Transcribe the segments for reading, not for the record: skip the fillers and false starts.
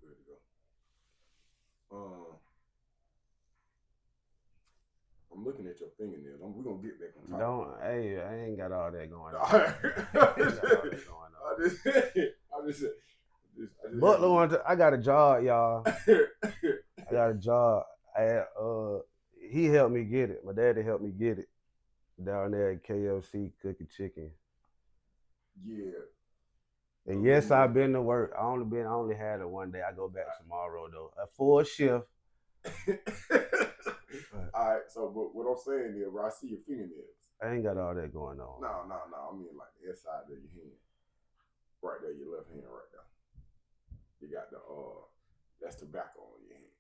good to go. I'm looking at your fingernails. We're gonna get back on top. Don't. Hey, I ain't got all that going on. I I ain't got all that going on. just Butler wanted. I got a job, y'all. I got a job. I he helped me get it. My daddy helped me get it down there at KFC cooking chicken. yeah. And yes, I've been to work. I only had it one day. I go back tomorrow though. A full shift. All right. So, but what I'm saying is, where I see your fingernails. I ain't got all that going on. No. I mean, like the inside of your hand, right there, your left hand, right there. You got the that's tobacco on your hand.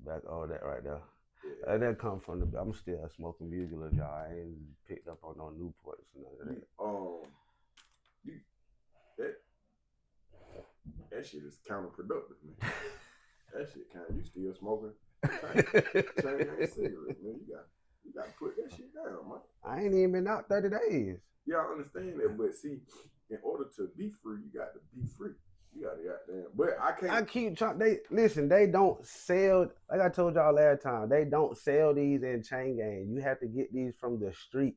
Back all that right there. Yeah. And that come from the. I'm still smoking bugler, y'all. I ain't picked up on no Newports and none of that. You that shit is counterproductive, man. That shit you still smoking. Chain ain't cigarette, man. You got to put that shit down, man. I ain't even been out 30 days. Yeah, I understand that, but see, in order to be free, you got to be free. You got to goddamn. But I can't. I keep trying. They don't sell. Like I told y'all last time, they don't sell these in chain gang. You have to get these from the street.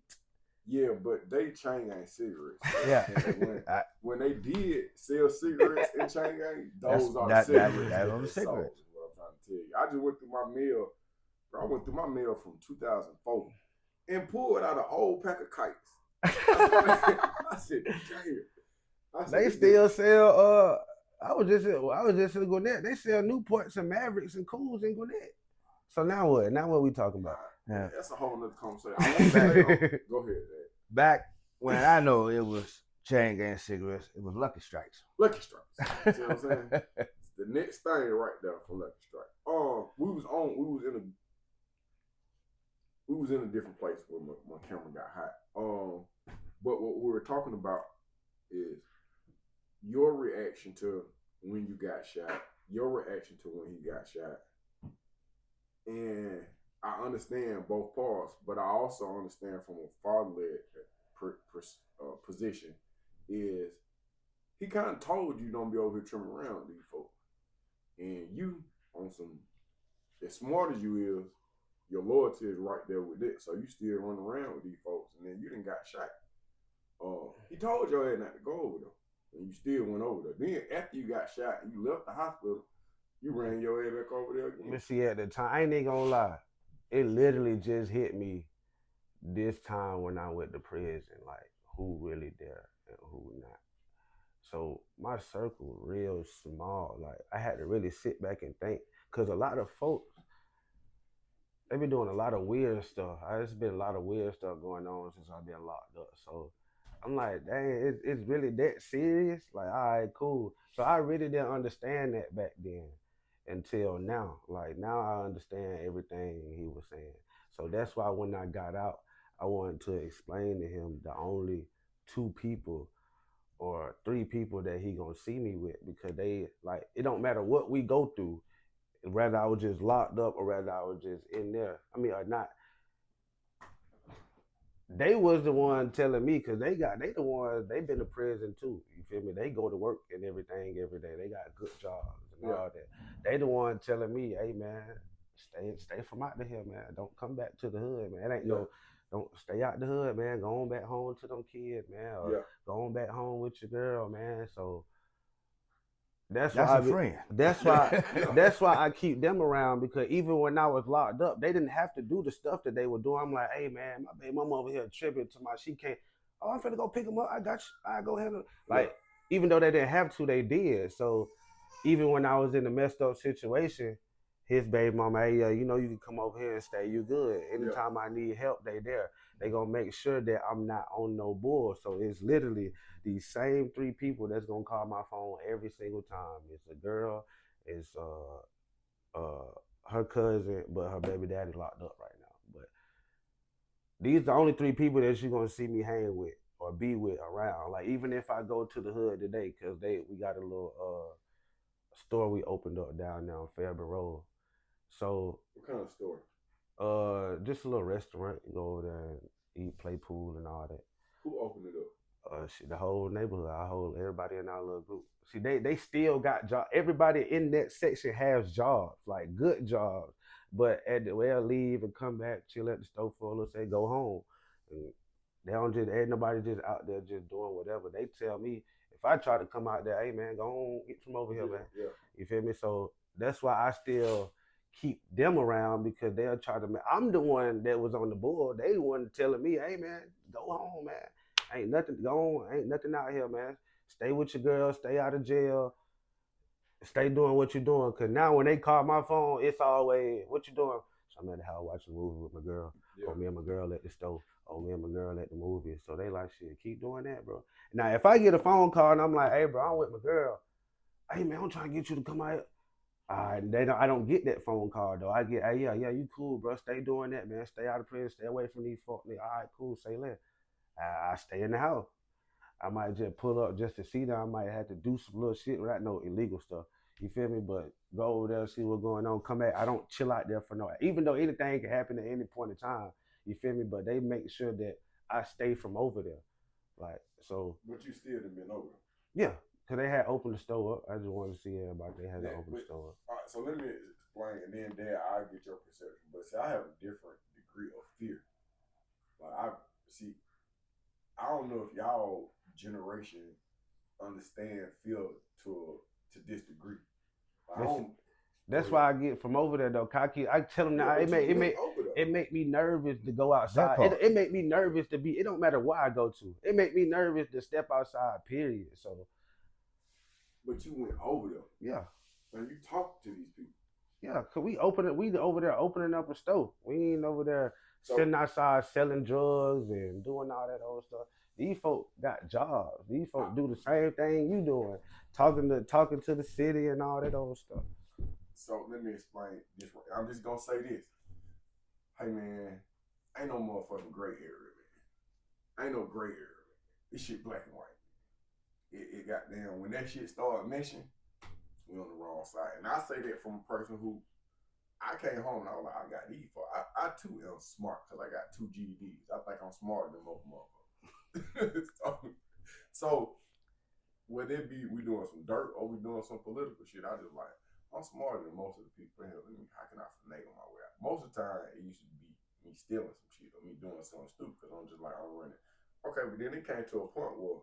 Yeah, but they chain gang cigarettes. Yeah. When they did sell cigarettes in chain gang, those are the cigarettes. That's on the cigarettes. Is what I'm trying to tell you. I just went through my mail. I went through my mail from 2004 and pulled out an old pack of kites. I said, damn. They still sell. I was just in Gwinnett. They sell Newports and Mavericks and Cools in Gwinnett. So now what? Now what we talking about? Yeah. That's a whole nother conversation. Go ahead, Dad. Back when I know it was chain gang cigarettes, it was Lucky Strikes. Lucky Strikes. See what I'm saying? It's the next thing right there for Lucky Strike. We was in a different place where my camera got hot. But what we were talking about is your reaction to when you got shot, your reaction to when he got shot. And I understand both parts, but I also understand from a father-led position is he kind of told you don't be over here trimming around with these folks. And you, on some, as smart as you is, your loyalty is right there with it. So you still run around with these folks, and then you done got shot. He told your ass not to go over there, and you still went over there. Then after you got shot and you left the hospital, you ran your ass back over there again. But see, at the time, I ain't even gonna lie, it literally just hit me this time when I went to prison, like who really there and who not. So my circle real small. Like I had to really sit back and think, cause a lot of folks, they been doing a lot of weird stuff. There's been a lot of weird stuff going on since I've been locked up. So I'm like, dang, it's really that serious? Like, all right, cool. So I really didn't understand that back then until now. Like now I understand everything he was saying. So that's why when I got out, I wanted to explain to him the only two people or three people that he gonna see me with, because they like it don't matter what we go through, whether I was just locked up or whether I was just in there. I mean, or not. They was the one telling me, because they the ones, they been to prison too. You feel me? They go to work and everything every day. They got good jobs and all that. They the one telling me, hey man, stay from out of here, man. Don't come back to the hood, man. It ain't no, don't stay out the hood, man. Go on back home to them kids, man. Or go on back home with your girl, man. So that's why that's why I keep them around, because even when I was locked up, they didn't have to do the stuff that they were doing. I'm like, hey man, my baby mama over here tripping to my, she can't. Oh, I'm finna go pick them up. I got you. I go handle. Like even though they didn't have to, they did. So even when I was in a messed up situation, his baby mama, hey, you know you can come over here and stay. You good. Anytime I need help, they there. They gonna make sure that I'm not on no bull. So it's literally these same three people that's gonna call my phone every single time. It's a girl, it's her cousin, but her baby daddy locked up right now. But these the only three people that you're gonna see me hang with or be with around. Like even if I go to the hood today, cause we got a little store we opened up down there on Fairburn Road. So what kind of store? Just a little restaurant. You go over there and eat, play pool and all that. Who opened it up? Shit, the whole neighborhood, everybody in our little group. See, they still got jobs. Everybody in that section has jobs, like good jobs. But they'll leave and come back, chill at the store for a little, say go home. And they don't just ain't nobody just out there just doing whatever. They tell me if I try to come out there, hey man, go on, get from over here, man. Yeah. You feel me? So that's why I still keep them around because they'll try to. I'm the one that was on the board. They the one telling me, hey man, go home, man. Ain't nothing going. Ain't nothing out here, man. Stay with your girl. Stay out of jail. Stay doing what you're doing. Cause now when they call my phone, it's always what you doing. So I'm at the house watching a movie with my girl. Yeah. Or me and my girl at the store. Or me and my girl at the movie. So they like shit. Keep doing that, bro. Now if I get a phone call and I'm like, hey, bro, I'm with my girl. Hey man, I'm trying to get you to come out here. I don't get that phone call though. I get, hey, yeah, you cool, bro. Stay doing that, man. Stay out of prison. Stay away from these folk. All right, cool. Say less. I stay in the house. I might just pull up just to see them. I might have to do some little shit, right? No illegal stuff. You feel me? But go over there, see what's going on. Come back. I don't chill out there for no. Even though anything can happen at any point in time. You feel me? But they make sure that I stay from over there. Like so. But you still done been over. Yeah, cause they had opened the store up. I just wanted to see everybody. They had to open the store up. All right, so let me explain, and then there I get your perception. But see, I have a different degree of fear. Like I don't know if y'all generation understand fear to this degree. That's why I get from over there though. Kaki, I tell them now it make me nervous to go outside. It make me nervous to be. It don't matter where I go to. It make me nervous to step outside. Period. So. But you went over there. Yeah. And you talked to these people. Yeah, cause we over there opening up a store. We ain't over there sitting outside selling drugs and doing all that old stuff. These folk got jobs. These folk do the same thing you doing, talking to the city and all that old stuff. So let me explain this way. I'm just gonna say this. Hey man, ain't no motherfucking gray area, man. Ain't no gray area. This shit black and white. It goddamn when that shit started meshing, we on the wrong side. And I say that from a person who I came home and I was like, I got these for. I too am smart because I got 2 GEDs. I think I'm smarter than most motherfuckers. so whether it be we doing some dirt or we doing some political shit, I just like I'm smarter than most of the people in here. How can I finagle my way out? Most of the time it used to be me stealing some shit or me doing something stupid because I'm just like I'm running. Okay, but then it came to a point where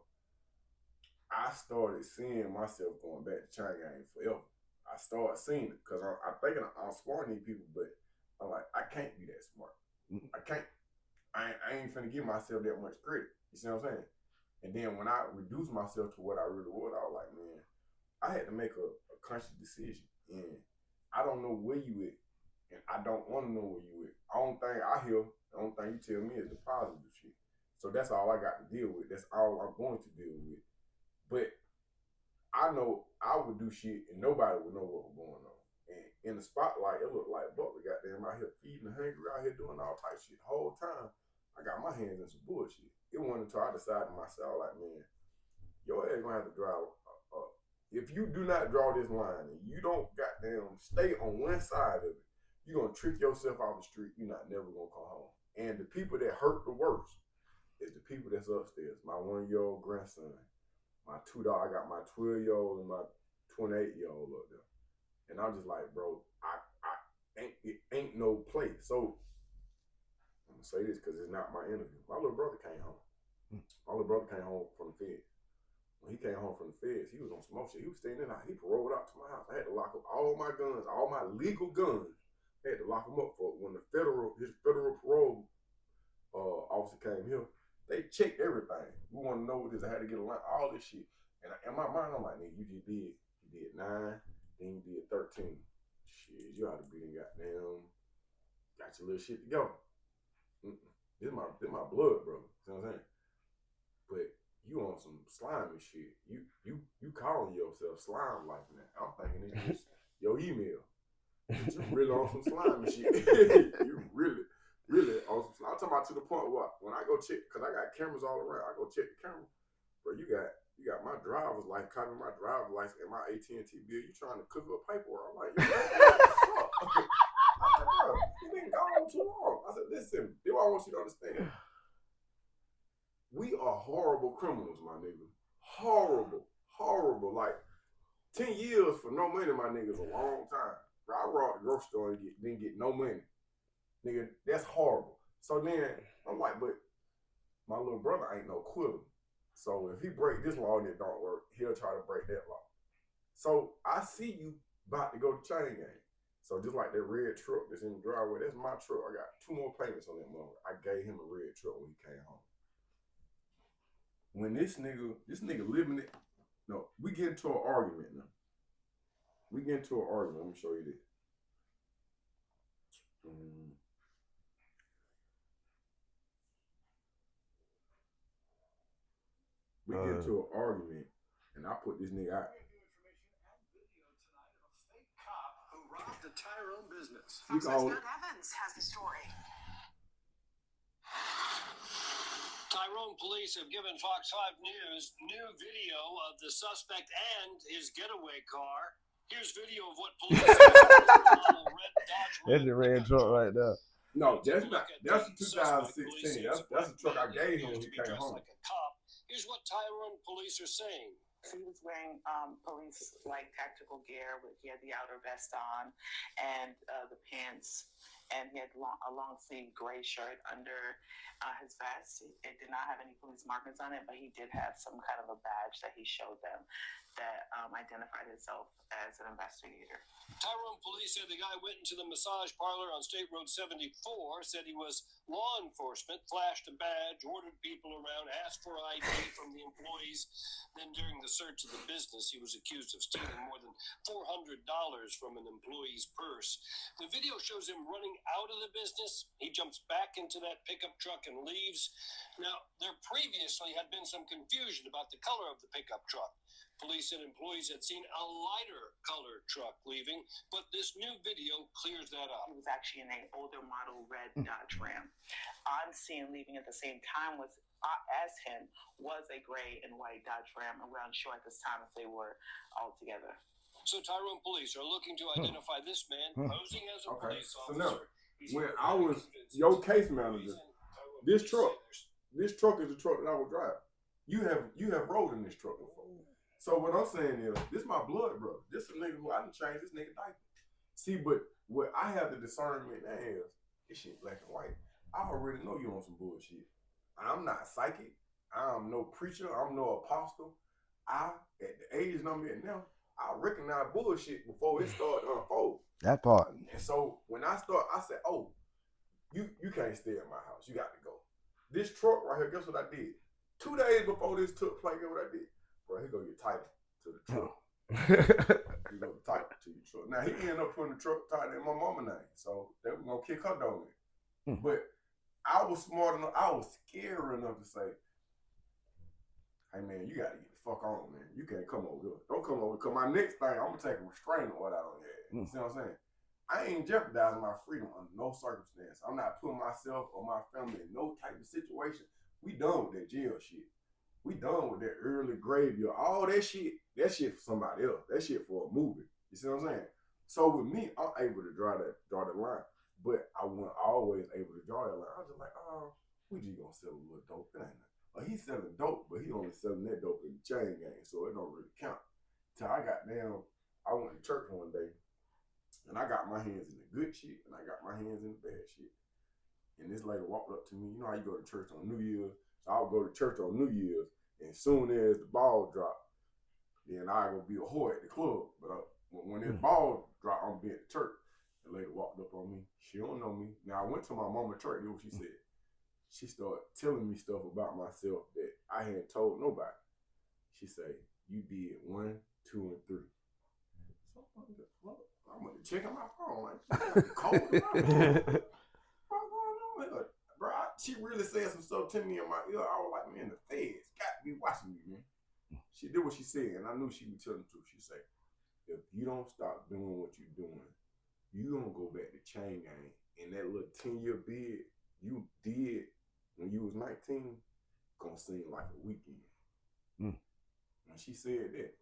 I started seeing myself going back to China Gang forever. I started seeing it because I'm thinking I'm smart than these people, but I'm like, I can't be that smart. I can't. I ain't finna give myself that much credit. You see what I'm saying? And then when I reduced myself to what I really was, I was like, man, I had to make a conscious decision. And I don't know where you at. And I don't want to know where you at. The only thing I hear, the only thing you tell me is the positive shit. So that's all I got to deal with. That's all I'm going to deal with. But I know I would do shit and nobody would know what was going on. And in the spotlight, it looked like Butler goddamn out here feeding the hungry, out here doing all type of shit. The whole time, I got my hands in some bullshit. It wasn't until I decided myself, like, man, your ass gonna have to drive up. If you do not draw this line and you don't goddamn stay on one side of it, you're gonna trick yourself off the street. You're not never gonna come home. And the people that hurt the worst is the people that's upstairs. My 1-year-old grandson. My 2 dog, I got my 12-year-old and my 28-year-old up there. And I'm just like, bro, it ain't no play. So I'm gonna say this because it's not my interview. My little brother came home. My little brother came home from the feds. When he came home from the feds, he was on some more shit. He was staying in the house. He paroled out to my house. I had to lock up all my guns, all my legal guns. I had to lock them up for when his federal parole officer came here. They checked everything. We want to know what this. I had to get a line, all this shit. And in my mind, I'm like, nigga, you did 9, then you did 13. Shit, you ought to be goddamn, got your little shit together. This is my blood, bro. You know what I'm saying? But you on some slimy shit. You calling yourself slime like that. I'm thinking it's just your email. But you really on some slimy shit. You really on some slime. I'm talking about to the point where when I go check, because I got cameras all around, I go check the camera. Bro, you got my driver's license, copy my driver's license and my AT&T bill. You trying to cook up paperwork. I'm like, yo, what's up? I'm like, bro, you been gone too long. I said, listen, this is what I want you to understand. we are horrible criminals, my nigga. Horrible. Horrible. Like, 10 years for no money, my nigga, is a long time. Bro, I robbed the grocery store and didn't get no money. Nigga, that's horrible. So then, I'm like, but my little brother ain't no quitter. So if he break this law and it don't work, he'll try to break that law. So I see you about to go to chain gang. So just like that red truck that's in the driveway, that's my truck. I got 2 more payments on that mother. I gave him a red truck when he came home. When this nigga living it, no, we get into an argument now. We get into an argument. Let me show you this. We get into an argument, and I put this nigga out. Robbed a Tyrone business. Fox's Matt Evans has the story. Tyrone police have given Fox 5 News new video of the suspect and his getaway car. Here's video of what police That's the red truck right there. No, that's not. That's 2016. That's the truck I gave him when he came home. Like a cop. Here's what Tyrone police are saying. So he was wearing police like tactical gear. He had the outer vest on and the pants, and he had a long sleeve gray shirt under his vest. It did not have any police markings on it, but he did have some kind of a badge that he showed them that identified himself as an investigator. Tyrone police said the guy went into the massage parlor on State Road 74, said he was law enforcement, flashed a badge, ordered people around, asked for ID from the employees. Then during the search of the business, he was accused of stealing more than $400 from an employee's purse. The video shows him running out of the business. He jumps back into that pickup truck and leaves. Now, there previously had been some confusion about the color of the pickup truck. Police said employees had seen a lighter colored truck leaving, but this new video clears that up. He was actually in an older model red Dodge Ram. I'm seeing leaving at the same time as him was a gray and white Dodge Ram. We're unsure at this time if they were all together. So Tyrone police are looking to identify this man posing as a police officer. So now, when I was your case manager, this truck is the truck that I would drive. You have rode in this truck before. So what I'm saying is, this my blood brother. This a nigga who I done changed this nigga diaper. See, but what I have the discernment as, this shit black and white. I already know you on some bullshit. I'm not psychic. I'm no preacher. I'm no apostle. At the age I'm at now, I recognize bullshit before it started to unfold. That part. And so when I said, oh, you can't stay at my house. You got to go. This truck right here, guess what I did? 2 days before this took place, guess what I did? Bro, he go get title to the truck. He go title to your truck. Now, he ended up putting the truck title in my mama's name. So they were going to kick her dog in. But I was smart enough, I was scared enough to say, hey, man, you got to get the fuck on, man. You can't come over here. Don't come over here. Because my next thing, I'm going to take a restraining order out on your ass. You see what I'm saying? I ain't jeopardizing my freedom under no circumstance. I'm not putting myself or my family in no type of situation. We done with that jail shit. We done with that early graveyard. All that shit for somebody else. That shit for a movie. You see what I'm saying? So with me, I'm able to draw the line. But I wasn't always able to draw that line. I was just like, oh, we just gonna sell a little dope. That ain't nothing. Well, he's selling dope, but he only selling that dope in the chain gang, so it don't really count. Till I got down, I went to church one day, and I got my hands in the good shit, and I got my hands in the bad shit. And this lady walked up to me. You know how you go to church on New Year's? So I would go to church on New Year's, and soon as the ball dropped, then I would be a whore at the club. But when this ball dropped, I'm be at the church. The lady walked up on me. She don't know me. Now I went to my mama church. Here's what she said. She started telling me stuff about myself that I hadn't told nobody. She said, "You did 1, 2, and 3." So I'm gonna check on my phone. Like, cold. Bro, she really said some stuff to me in my ear. I was like, man, the feds got to be watching me, man. She did what she said, and I knew she would tell the truth. She said, if you don't stop doing what you're doing, you gonna go back to chain gang. And that little 10-year bid you did when you was 19 gonna seem like a weekend. When she said that,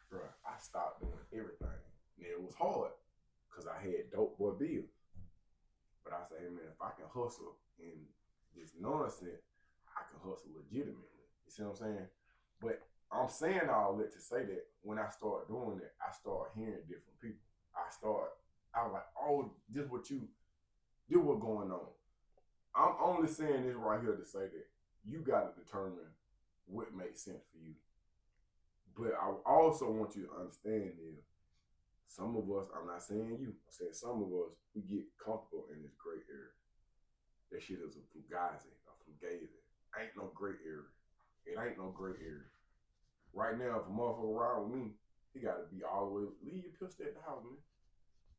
bro, I stopped doing everything. And it was hard because I had dope boy bills. But I say, hey man, if I can hustle in this nonsense, I can hustle legitimately. You see what I'm saying? But I'm saying all that to say that when I start doing that, I start hearing different people. I was like, oh, this what's going on. I'm only saying this right here to say that you got to determine what makes sense for you. But I also want you to understand is some of us, I'm not saying you, I'm saying some of us, we get comfortable in this gray area. That shit is a fugazi, a fugazi. Ain't no gray area. It ain't no gray area. Right now, if a motherfucker ride with me, he got to be all the way, leave your pistol at the house, man.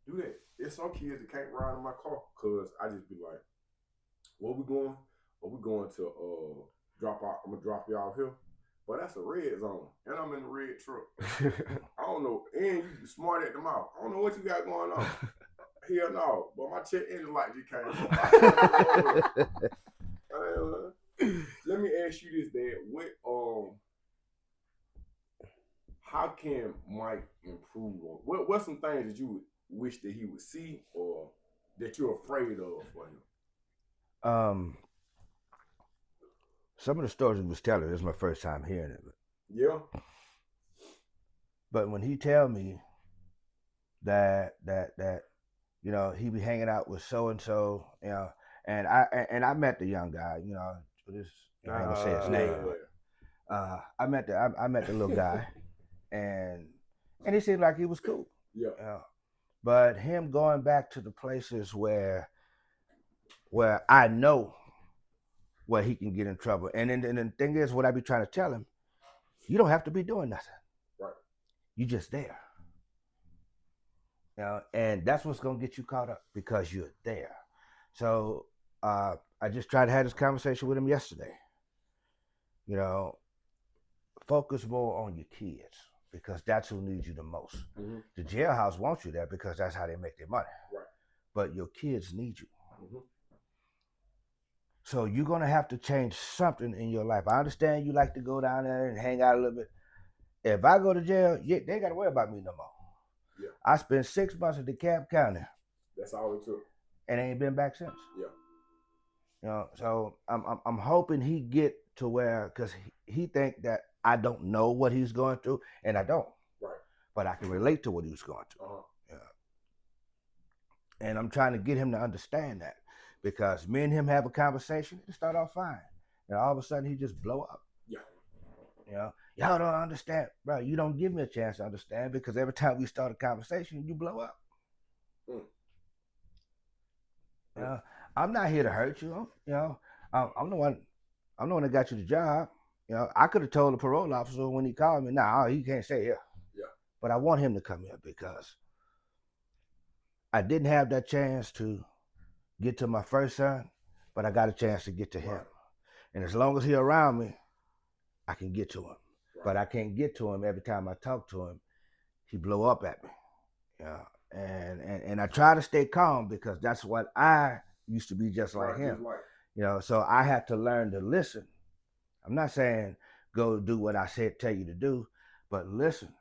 Do that. There's some kids that can't ride in my car because I just be like, where we going? Are we going to drop out? I'm going to drop you off here. But that's a red zone. And I'm in the red truck. I don't know. And you smart at the mouth. I don't know what you got going on. Hell no. But my check engine light just came on. Let me ask you this, Dad. How can Mike improve on? What's some things that you would wish that he would see or that you're afraid of for him? Some of the stories he was telling, this is my first time hearing it. Yeah. But when he tell me that you know, he be hanging out with so and so, you know, and I met the young guy, you know, this I ain't gonna say his name. I met the little guy, and he seemed like he was cool. Yeah. But him going back to the places where I know where he can get in trouble, and then the thing is, what I be trying to tell him, you don't have to be doing nothing. Right. You just there. You know, and that's what's gonna get you caught up because you're there. So I just tried to have this conversation with him yesterday. You know, focus more on your kids because that's who needs you the most. Mm-hmm. The jailhouse wants you there because that's how they make their money. Right. But your kids need you. Mm-hmm. So you're gonna have to change something in your life. I understand you like to go down there and hang out a little bit. If I go to jail, they ain't gotta worry about me no more. Yeah. I spent 6 months in DeKalb County. That's all it took. And ain't been back since. Yeah. You know, so I'm hoping he get to where, because he think that I don't know what he's going through, and I don't. Right. But I can relate to what he was going through. Uh-huh. Yeah. And I'm trying to get him to understand that, because me and him have a conversation, it start off fine, and all of a sudden he just blow up. Yeah. You know, y'all don't understand, bro. You don't give me a chance to understand, because every time we start a conversation, you blow up. Mm. You know, I'm not here to hurt you. You know, I'm the one that got you the job. You know, I could have told the parole officer when he called me, nah, he can't stay here. Yeah. But I want him to come here because I didn't have that chance to get to my first son, but I got a chance to get to him. Right. And as long as he's around me, I can get to him. Right. But I can't get to him every time I talk to him. He blow up at me. Yeah. And I try to stay calm because that's what I used to be just like him. Just like. You know, so I had to learn to listen. I'm not saying go do what I tell you to do, but listen.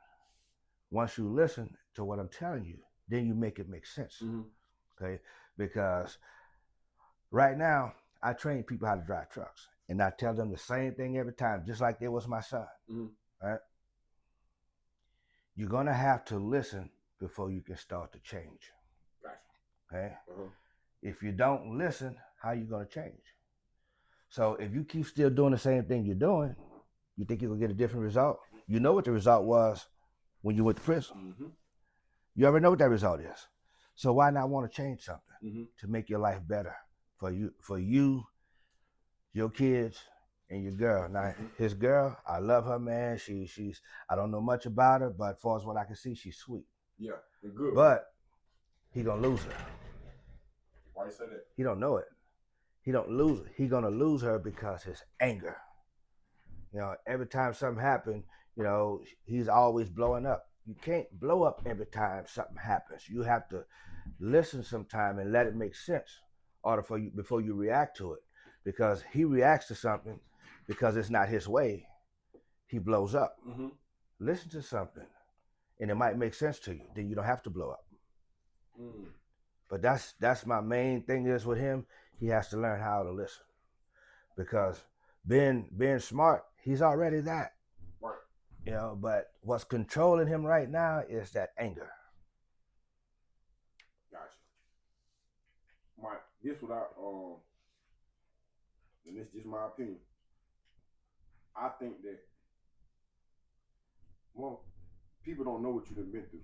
Once you listen to what I'm telling you, then you make it make sense. Mm-hmm. Okay? Because right now, I train people how to drive trucks. And I tell them the same thing every time, just like they was my son. Mm-hmm. Right? You're gonna have to listen before you can start to change. Gotcha. Okay? Uh-huh. If you don't listen, how are you gonna change? So if you keep still doing the same thing you're doing, you think you're gonna get a different result? You know what the result was when you went to prison. Mm-hmm. You already know what that result is. So why not want to change something Mm-hmm. to make your life better for you, your kids, and your girl? Now, his girl, I love her, man. She's I don't know much about her, but as far as what I can see, she's sweet. Yeah, good. But he gonna lose her. Why you say that? He don't know it. He don't lose her. He gonna lose her because his anger. You know, every time something happens, you know, he's always blowing up. You can't blow up every time something happens. You have to listen sometime and let it make sense before you react to it. Because he reacts to something because it's not his way, he blows up. Mm-hmm. Listen to something and it might make sense to you. Then you don't have to blow up. Mm. But that's my main thing is with him. He has to learn how to listen. Because being smart, he's already that. Right. You know, but what's controlling him right now is that anger. Gotcha. Mike, this what I and this is just my opinion. I think that people don't know what you've been through.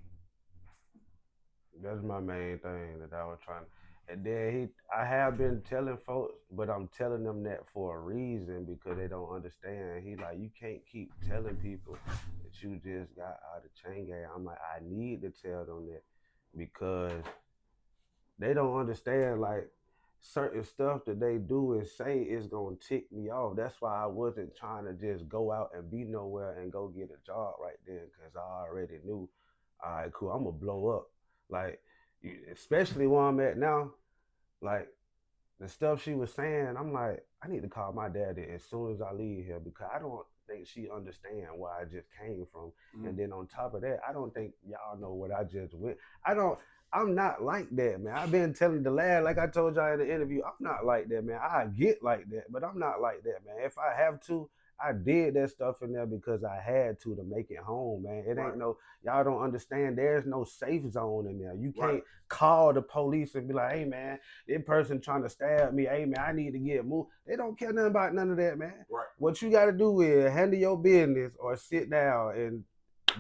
That's my main thing that I was trying. And then I have been telling folks, but I'm telling them that for a reason because they don't understand. He like, you can't keep telling people that you just got out of chain gang. I'm like, I need to tell them that because they don't understand like certain stuff that they do and say is gonna tick me off. That's why I wasn't trying to just go out and be nowhere and go get a job right then because I already knew, all right, cool, I'm gonna blow up. Like, especially where I'm at now, like the stuff she was saying, I'm like, I need to call my daddy as soon as I leave here because I don't think she understand where I just came from. Mm-hmm. And then on top of that, I don't think y'all know what I just went. I'm not like that, man. I've been telling the lad, like I told y'all in the interview, I'm not like that, man. I get like that, but I'm not like that, man. If I have to, I did that stuff in there because I had to make it home, man. It ain't no, y'all don't understand. There's no safe zone in there. You can't call the police and be like, hey, man, this person trying to stab me. Hey, man, I need to get moved. They don't care nothing about none of that, man. Right. What you got to do is handle your business or sit down and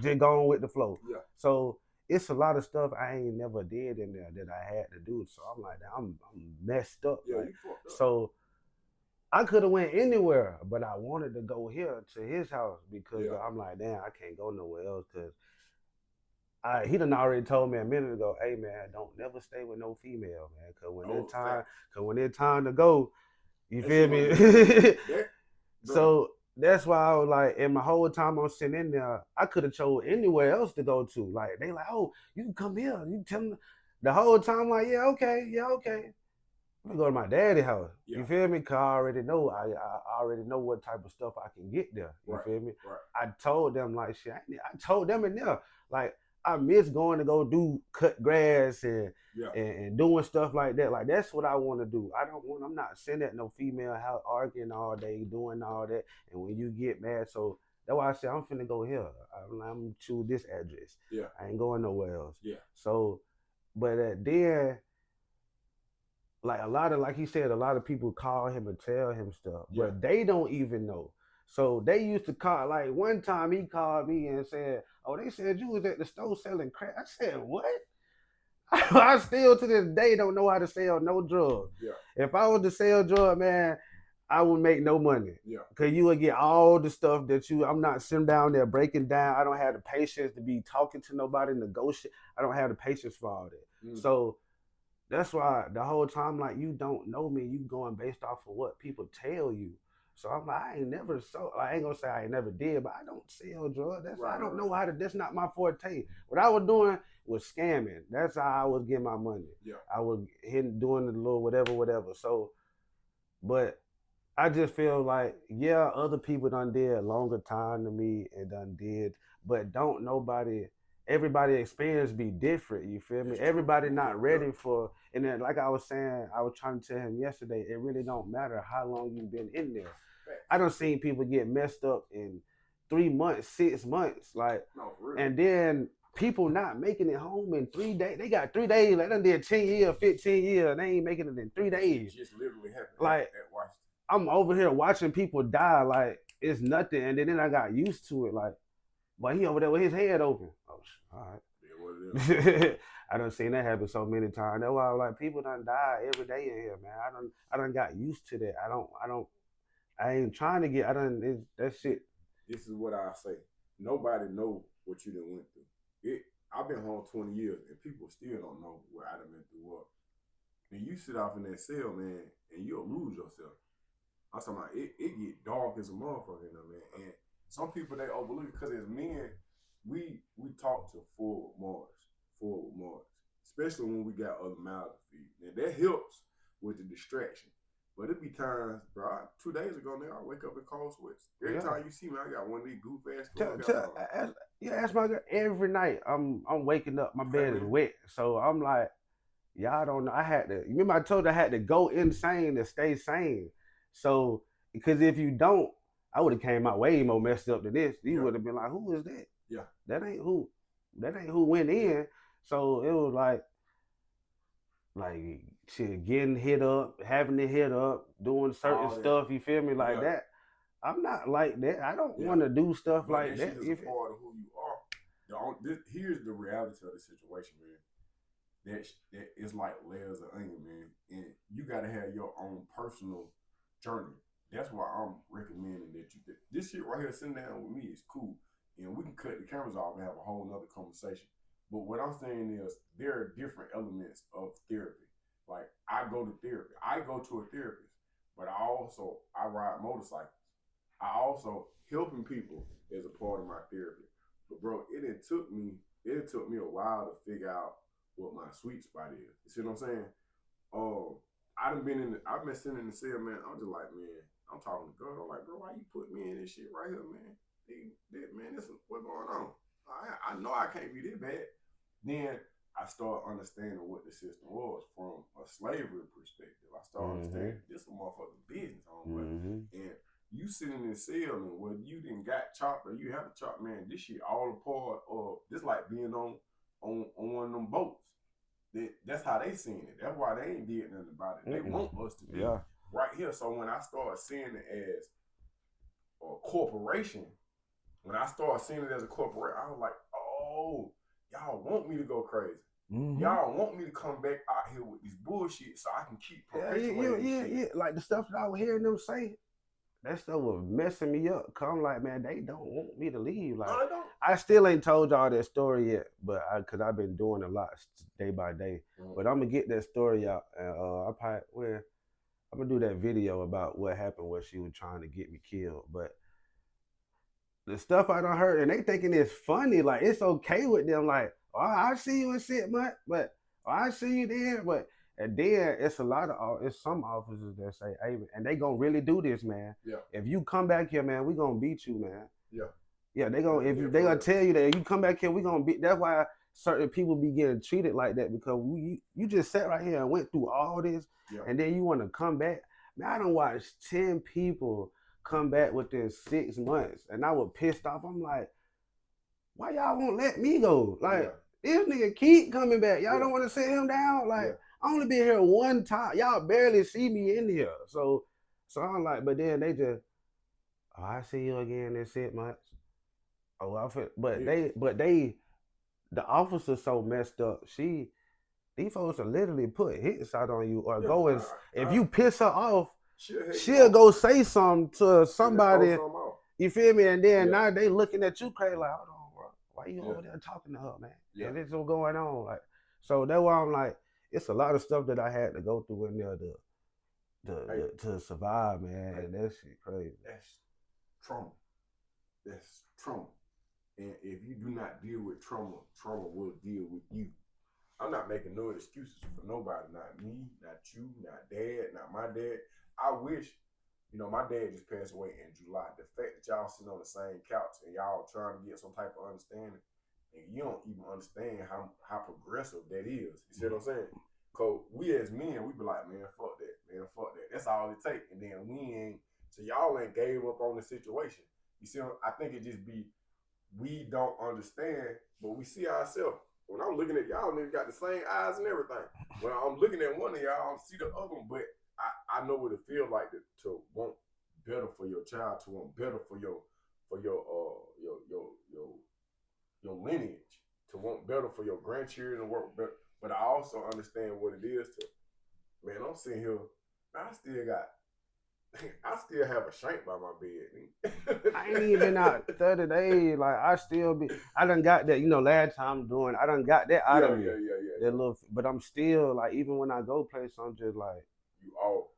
just go on with the flow. Yeah. So it's a lot of stuff I ain't never did in there that I had to do. So I'm like, I'm messed up. Yeah, like, you fucked up. So I could have went anywhere, but I wanted to go here to his house because I'm like, damn, I can't go nowhere else because he done already told me a minute ago, hey man, don't never stay with no female, man, because when it's time to go, you feel me? So that's why I was like, and my whole time I'm sitting in there, I could have chose anywhere else to go to. Like they like, oh, you can come here. You tell them the whole time, like, yeah, okay. I'm gonna go to my daddy's house. Yeah. You feel me? Cause I already know. I already know what type of stuff I can get there. You feel me? Right. I told them like shit. I told them in there like I miss going to go do cut grass and doing stuff like that. Like that's what I want to do. I'm not sitting at no female house arguing all day, doing all that. And when you get mad, so that's why I said I'm finna go here. I'm choose this address. Yeah. I ain't going nowhere else. Yeah. So, but then. Like he said, a lot of people call him and tell him stuff, but they don't even know. So they used to call, like one time he called me and said, oh, they said you was at the store selling crack. I said, what? I still to this day don't know how to sell no drugs. Yeah. If I was to sell drugs, man, I would make no money. Yeah. Because you would get all the stuff that I'm not sitting down there breaking down. I don't have the patience to be talking to nobody, negotiate. I don't have the patience for all that. So that's why the whole time, like, you don't know me, you going based off of what people tell you. So I'm like, I ain't never I ain't gonna say I ain't never did, but I don't sell drugs. I don't know how to, that's not my forte. What I was doing was scamming. That's how I was getting my money. Yeah. I was doing the little whatever. So, but I just feel like, yeah, other people done did a longer time than me and done did, but everybody experience be different, you feel me? Everybody not ready for, and then like I was saying, I was trying to tell him yesterday, it really don't matter how long you've been in there. I done seen people get messed up in 3 months, 6 months, like, and then people not making it home in 3 days. They got 3 days, like they done did 10 years, 15 years, and they ain't making it in 3 days. It just literally happened. Like, I'm over here watching people die like it's nothing, and then I got used to it, like, but he over there with his head open. Oh, all right. Yeah, I done seen that happen so many times. That's why I was like, people done die every day in here, man. I done got used to that. I ain't trying to get. That shit. This is what I say. Nobody know what you done went through. I've been home 20 years and people still don't know what I done been through. What? And you sit off in that cell, man, and you'll lose yourself. I'm talking about it get dark as a motherfucker, man. And some people, they overlook it because as men, we talk to forward marks, especially when we got other mouths to feed. And that helps with the distraction. But it be times, bro, 2 days ago now, I wake up in cold sweats. Every time you see me, I got one of these goof ass clothes. Ask my girl every night. I'm waking up, my bed is wet. So I'm like, y'all don't know. Remember I told her I had to go insane to stay sane. So because if you don't, I would have came out way more messed up than this. You Yeah. would have been like, who is that? Yeah. That ain't who went in. So it was like shit, getting hit up, having to hit up, doing certain All that. stuff, you feel me, like Yeah. that. I'm not like that. I don't Yeah. want to do stuff But like that that. shit is a part of who you are. Here's the reality of the situation, man. That is like layers of onion, man. And you got to have your own personal journey. That's why I'm recommending that this shit right here, sitting down with me is cool. And we can cut the cameras off and have a whole nother conversation. But what I'm saying is there are different elements of therapy. Like I go to therapy. I go to a therapist, but I ride motorcycles. I also helping people is a part of my therapy. But bro, it took me a while to figure out what my sweet spot is. You see what I'm saying? I've been sitting in the cell, man. I'm just like, man, I'm talking to God. I'm like, bro, why you put me in this shit right here, man? Man, what's going on? I know I can't be that bad. Then I start understanding what the system was from a slavery perspective. I start understanding this a motherfucking business on and you sitting in the cell and whether you didn't got chopped or you have a chop, man, this shit all a part of this like being on one of them boats. That's how they seen it. That's why they ain't did nothing about it. They want us to be right here. So when I started seeing it as a corporation, when I started seeing it as a corporation, I was like, oh, y'all want me to go crazy. Y'all want me to come back out here with this bullshit so I can keep perpetuating yeah. Like the stuff that I was hearing them say, that stuff was messing me up. Cause I'm like, man, they don't want me to leave. Like, no, they don't. I still ain't told y'all that story yet, but cause I've been doing a lot day by day. But I'm gonna get that story out, and I'm gonna do that video about what happened where she was trying to get me killed. But the stuff I done heard, and they thinking it's funny, like it's okay with them. Like, oh, I see you in 6 months, but I see you there, but. And then it's some officers that say, hey, and they gonna really do this, man. Yeah. If you come back here, man, we gonna beat you, man. Yeah. Yeah, they gonna tell you that if you come back here, we gonna beat. That's why certain people be getting treated like that because you just sat right here and went through all this, and then you want to come back. Man, I done watched 10 people come back within 6 months, and I was pissed off. I'm like, why y'all won't let me go? Like this nigga keep coming back. Y'all don't want to sit him down, like. I only been here one time. Y'all barely see me in here. So I'm like, but then they just, oh, I see you again in 6 months. Oh, the officer so messed up. These folks will literally put hits out on you or go and, if you piss her off, she'll go say something to somebody. You feel me? And then now they looking at you crazy like, hold on, bro. Why you over there talking to her, man? And this what's going on. Like, so that's why I'm like, it's a lot of stuff that I had to go through in there to survive, man. And that shit crazy. That's trauma. That's trauma. And if you do not deal with trauma, trauma will deal with you. I'm not making no excuses for nobody. Not me, not you, not dad, not my dad. I wish, my dad just passed away in July. The fact that y'all sitting on the same couch and y'all trying to get some type of understanding, and you don't even understand how progressive that is. You see what I'm saying? Cause we as men, we be like, man, fuck that, man, fuck that. That's all it take. And then y'all ain't gave up on the situation. You see, I think it just be, we don't understand, but we see ourselves. When I'm looking at y'all, niggas got the same eyes and everything. When I'm looking at one of y'all, I don't see the other one, but I know what it feels like to want better for your child, to want better for your lineage, to want better for your grandchildren and work better. But I also understand what it is to, man, I'm sitting here, I still have a shank by my bed. I ain't even been out 30 days. Like, I done got that, last time I done got that out of me. That little, but I'm still, like, even when I go play, I'm just like.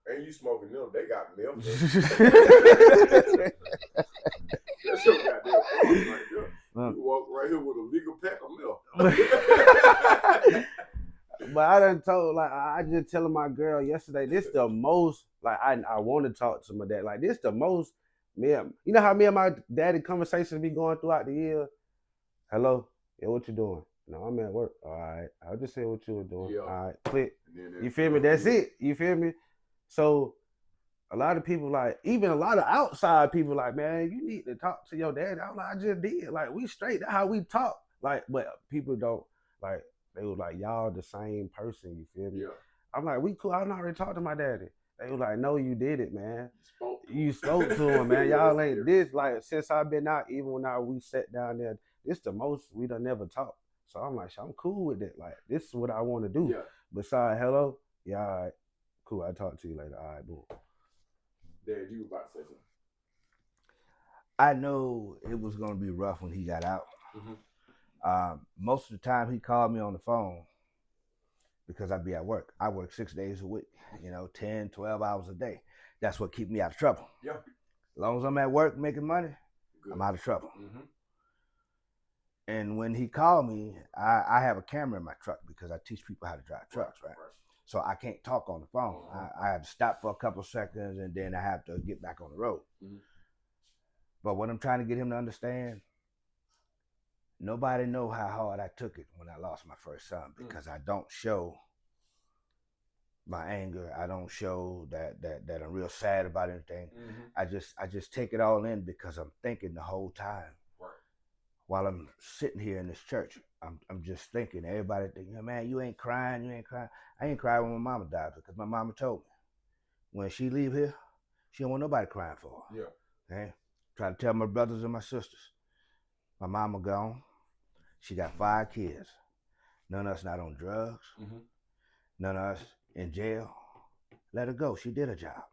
And you smoking them, they got milk. That's your goddamn problem right there. You walk right here with a legal pack of milk. But I done told, like, I just telling my girl yesterday, this the most, like, I want to talk to my dad. Like, this the most, man. You know how me and my daddy conversations be going throughout the year? Hello? Yeah, what you doing? No, I'm at work. All right. I'll just say what you were doing. All right. Click. You feel me? That's it. You feel me? So A lot of people like, even a lot of outside people like, man, you need to talk to your dad. I'm like, I just did. Like, we straight. That's how we talk. Like, but people don't like. They was like, y'all the same person. You feel me? Yeah. I'm like, we cool. I already talked to my daddy. They was like, no, you did it, man. You spoke to him, man. Yeah, Y'all that's ain't this like since I've been out. Even when we sat down there, this the most we done never talked. So I'm like, I'm cool with it. Like, this is what I want to do. Yeah. Besides, hello, yeah, all right, cool. I talk to you later. All right, boom. Dad, you about to say something? I know it was gonna be rough when he got out. Most of the time he called me on the phone because I'd be at work. I work 6 days a week, 10, 12 hours a day. That's what keeps me out of trouble. Yeah. As long as I'm at work making money, Good. I'm out of trouble. And when he called me, I have a camera in my truck because I teach people how to drive trucks, right? So I can't talk on the phone. I have to stop for a couple seconds and then I have to get back on the road. But what I'm trying to get him to understand, nobody know how hard I took it when I lost my first son, because I don't show my anger. I don't show that I'm real sad about anything. I just take it all in because I'm thinking the whole time. While I'm sitting here in this church, I'm just thinking. Everybody thinking, man, you ain't crying. I ain't crying when my mama died because my mama told me when she leave here, she don't want nobody crying for her. Yeah. Okay? Try to tell my brothers and my sisters. My mama gone. She got 5 kids. None of us not on drugs. None of us in jail. Let her go. She did her job.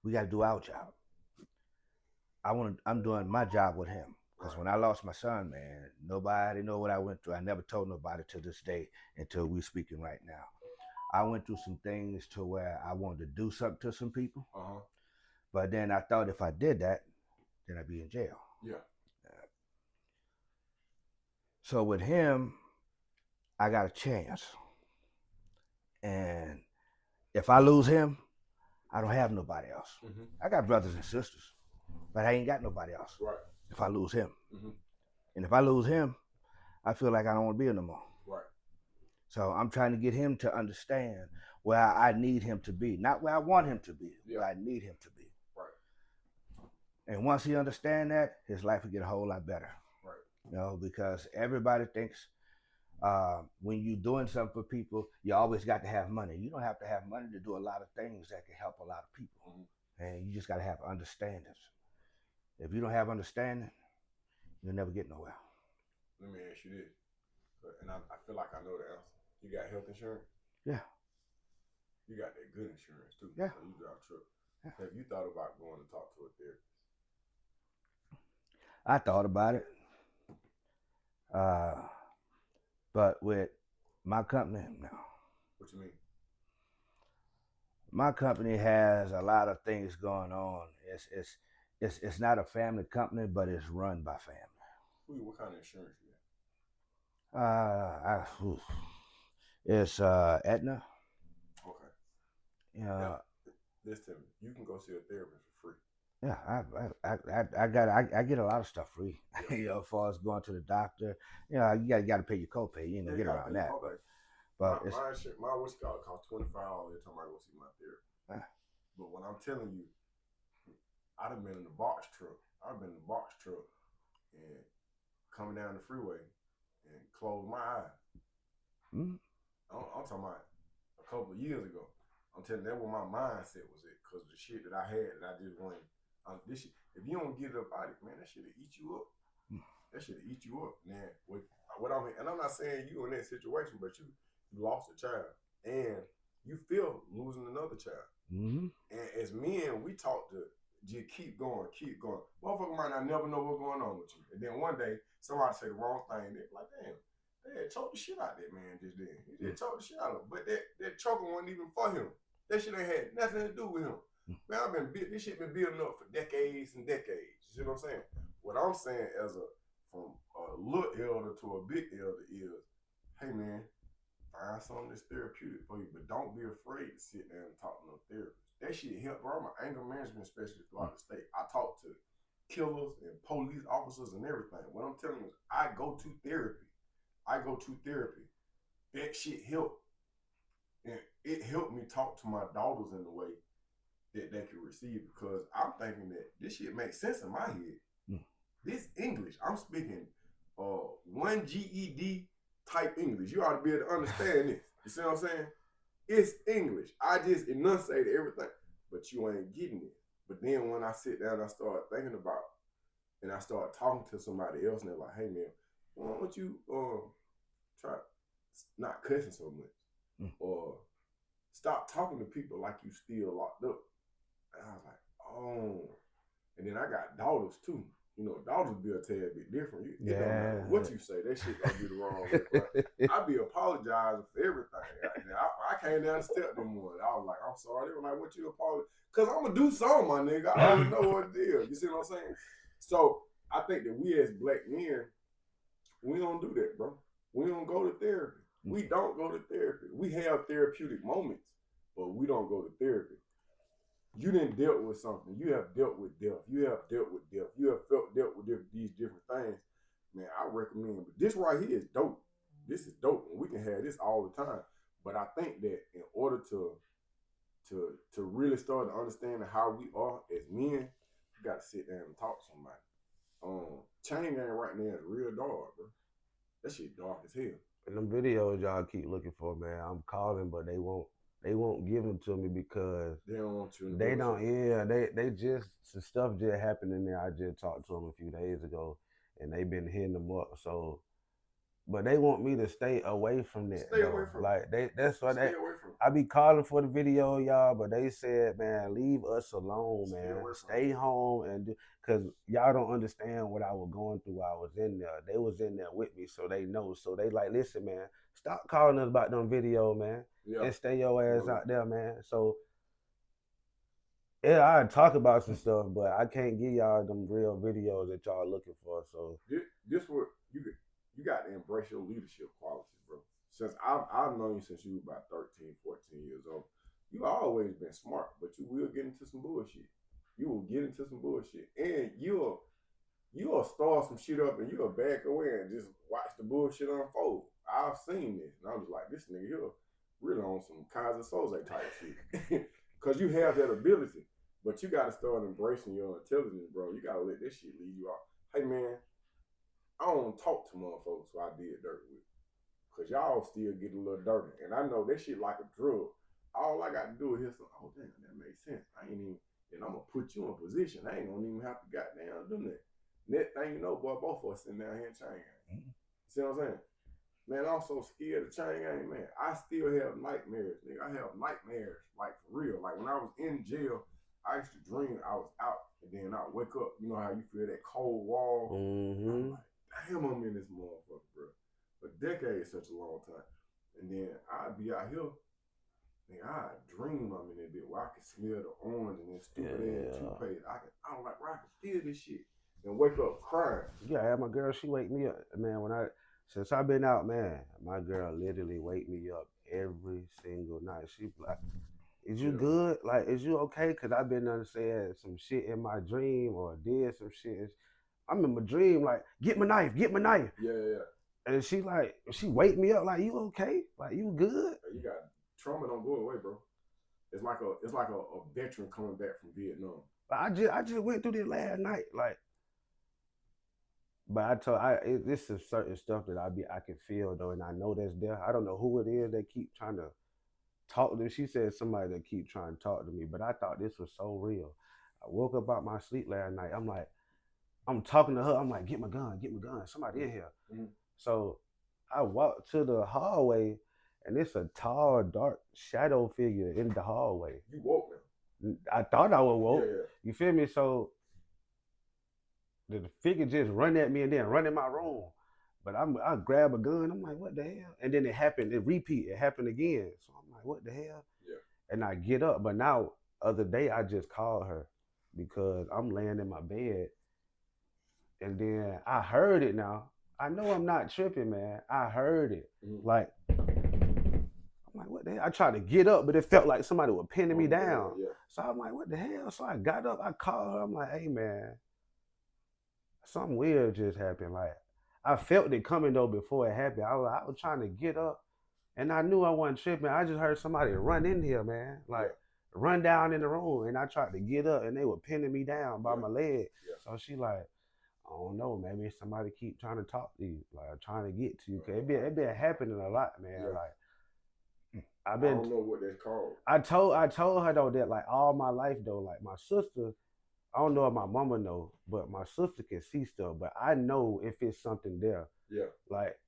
We got to do our job. I'm doing my job with him. Because when I lost my son, man, nobody know what I went through. I never told nobody to this day until we speaking right now. I went through some things to where I wanted to do something to some people. But then I thought if I did that, then I'd be in jail. Yeah. So with him, I got a chance. And if I lose him, I don't have nobody else. I got brothers and sisters, but I ain't got nobody else. Right. If I lose him. And if I lose him, I feel like I don't want to be here no more. Right. So I'm trying to get him to understand where I need him to be. Not where I want him to be, where I need him to be. Right. And once he understands that, his life will get a whole lot better. Right. Because everybody thinks when you're doing something for people, you always got to have money. You don't have to have money to do a lot of things that can help a lot of people. And you just got to have understandings. If you don't have understanding, you'll never get nowhere. Let me ask you this, and I feel like I know the answer. You got health insurance? Yeah. You got that good insurance too. Yeah. So you drive a truck. Yeah. Have you thought about going to talk to a therapist? I thought about it. But with my company, no. What you mean? My company has a lot of things going on. It's not a family company, but it's run by family. What kind of insurance you It's Aetna. Okay. Yeah. Listen, you can go see a therapist for free. Yeah, I get a lot of stuff free. As far as going to the doctor, you got to pay your copay. You ain't gonna get around that. But my what's called costs $25 every time I go see my therapist. But when I'm telling you, I've been in the box truck. And coming down the freeway and close my eye. I'm talking about a couple of years ago. I'm telling you, that's what my mindset was at, because the shit that I had that I just wanted. This shit, if you don't get it up out of it, man, that shit'll eat you up. Man, what I mean, and I'm not saying you in that situation, but you lost a child and you feel losing another child. And as men, we talk to just keep going. Motherfucker might not never know what's going on with you. And then one day, somebody say the wrong thing. They're like, damn, they had choked the shit out of that man just then. He just choked the shit out of him. But that choking wasn't even for him. That shit ain't had nothing to do with him. Man, this shit been building up for decades and decades. You see what I'm saying? What I'm saying from a little elder to a big elder is, hey man, find something that's therapeutic for you, but don't be afraid to sit there and talk to no therapist. That shit help, bro. I'm an anger management specialist throughout the state. I talk to killers and police officers and everything. What I'm telling you is I go to therapy. That shit helped. And it helped me talk to my daughters in a way that they can receive, because I'm thinking that this shit makes sense in my head. This English, I'm speaking 1 GED type English. You ought to be able to understand this. You see what I'm saying? It's English. I just enunciated everything, but you ain't getting it. But then when I sit down, I start thinking about it, and I start talking to somebody else, and they're like, "Hey man, why don't you try not cussing so much, or stop talking to people like you still locked up?" And I was like, "Oh." And then I got daughters too. You know, daughters be a tad bit different. It don't matter what you say, that shit gonna be the wrong way. I be apologizing for everything. I came down the step them morning. I was like, "I'm sorry." They were like, "What you apologize?" Because I'm gonna do something, my nigga. I already know what it is. You see what I'm saying? So I think that we as black men, we don't do that, bro. We don't go to therapy. We don't go to therapy. We have therapeutic moments, but we don't go to therapy. You didn't dealt with something. You have dealt with death. You have dealt with death. You have dealt with these different things. Man, I recommend. But this right here is dope. This is dope, and we can have this all the time. But I think that in order to really start to understand how we are as men, you got to sit down and talk to somebody. Chain Gang right now is real dark, bro. That shit dark as hell. And them videos y'all keep looking for, man. I'm calling, but they won't give them to me because they don't want you. They don't. Yeah, they just some stuff just happened in there. I just talked to them a few days ago, and they been hitting them up. So, but they want me to stay away from that. Stay away from. Like that's why stay away from. I be calling for the video, y'all, but they said, man, leave us alone, man. Stay home and because y'all don't understand what I was going through while I was in there. They was in there with me, so they know. So they like, listen, man, stop calling us about them video, man, and stay your ass out there, man. So. Yeah, I talk about some stuff, but I can't give y'all them real videos that y'all looking for. So this what you got to embrace your leadership qualities, bro. Since I've known you since you were about 13, 14 years old, you always been smart, but you will get into some bullshit. You will get into some bullshit, and you'll start some shit up, and you'll back away and just watch the bullshit unfold. I've seen this, and I was like, this nigga here really on some Kaiser Soze type shit. Because you have that ability, but you got to start embracing your intelligence, bro. You got to let this shit lead you off. Hey, man, I don't talk to motherfuckers who I did dirt with, because y'all still get a little dirty. And I know that shit like a drug. All I got to do is hear some, oh, damn, that makes sense. I ain't even, and I'm going to put you in a position. I ain't going to even have to goddamn do that. Next thing you know, boy, both of us sitting down here in Chain Gang. See what I'm saying? Man, I'm so scared of Chain Gang, man. I still have nightmares, nigga. I have nightmares, like for real. Like when I was in jail, I used to dream I was out, and then I'd wake up. You know how you feel that cold wall? I'm like, damn, I'm in this motherfucker, bro. A decade is such a long time. And then I'd be out here, and I'd dream I'm in that bit where I can smell the orange and that stupid ass toothpaste. I don't like where I can feel this shit. And wake up crying. Yeah, I had my girl, she wake me up, man, since I've been out, man, my girl literally wake me up every single night. She like, is you good? Like, is you okay? Because I've been saying some shit in my dream or did some shit. I'm in my dream, like, get my knife. Yeah. And she wake me up like, you okay? Like, you good? You got trauma don't go away, bro. It's like a veteran coming back from Vietnam. I just went through this last night, like. But this is certain stuff that I can feel though, and I know that's there. I don't know who it is that keep trying to talk to me. She said somebody that keep trying to talk to me, but I thought this was so real. I woke up out my sleep last night. I'm like, I'm talking to her. I'm like, get my gun. Somebody in here. So I walked to the hallway, and it's a tall, dark shadow figure in the hallway. You woke now. I thought I was woke. Yeah. You feel me? So the figure just run at me and then run in my room. But I grab a gun. I'm like, what the hell? And then it happened. It happened again. So I'm like, what the hell? Yeah. And I get up. But now, other day, I just called her because I'm laying in my bed. And then I heard it now. I know I'm not tripping, man. I heard it. Like, I'm like, what the hell? I tried to get up, but it felt like somebody was pinning me down. Yeah. So I'm like, what the hell? So I got up. I called her. I'm like, hey, man. Something weird just happened. Like, I felt it coming though before it happened. I was trying to get up, and I knew I wasn't tripping. I just heard somebody run in here, man. Like, run down in the room, and I tried to get up, and they were pinning me down by Yeah. my leg. Yeah. So she like, I don't know, maybe somebody keep trying to talk to you, like trying to get to you. Cause it been happening a lot, man. Yeah. Like I I've been. don't know what that's called. I told her though that like all my life though, like my sister, I don't know if my mama know, but my sister can see stuff. But I know if it's something there. Yeah. Like,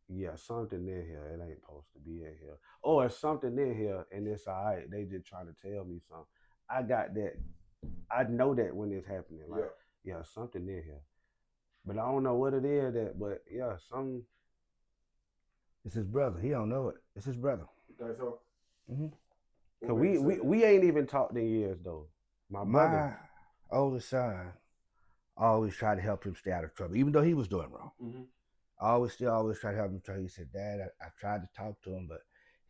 yeah, something in here. It ain't supposed to be in here. Or it's something in here and it's all right. They just trying to tell me something. I got that. I know that when it's happening. Like, yeah, something in here. But I don't know what it is that, but yeah, some. It's his brother. He don't know it. It's his brother. You think so? Mm-hmm. Cause we ain't even talked in years though. My brother. My oldest son always tried to help him stay out of trouble, even though he was doing wrong. Mm-hmm. I always tried to help him. He said, "Dad, I tried to talk to him, but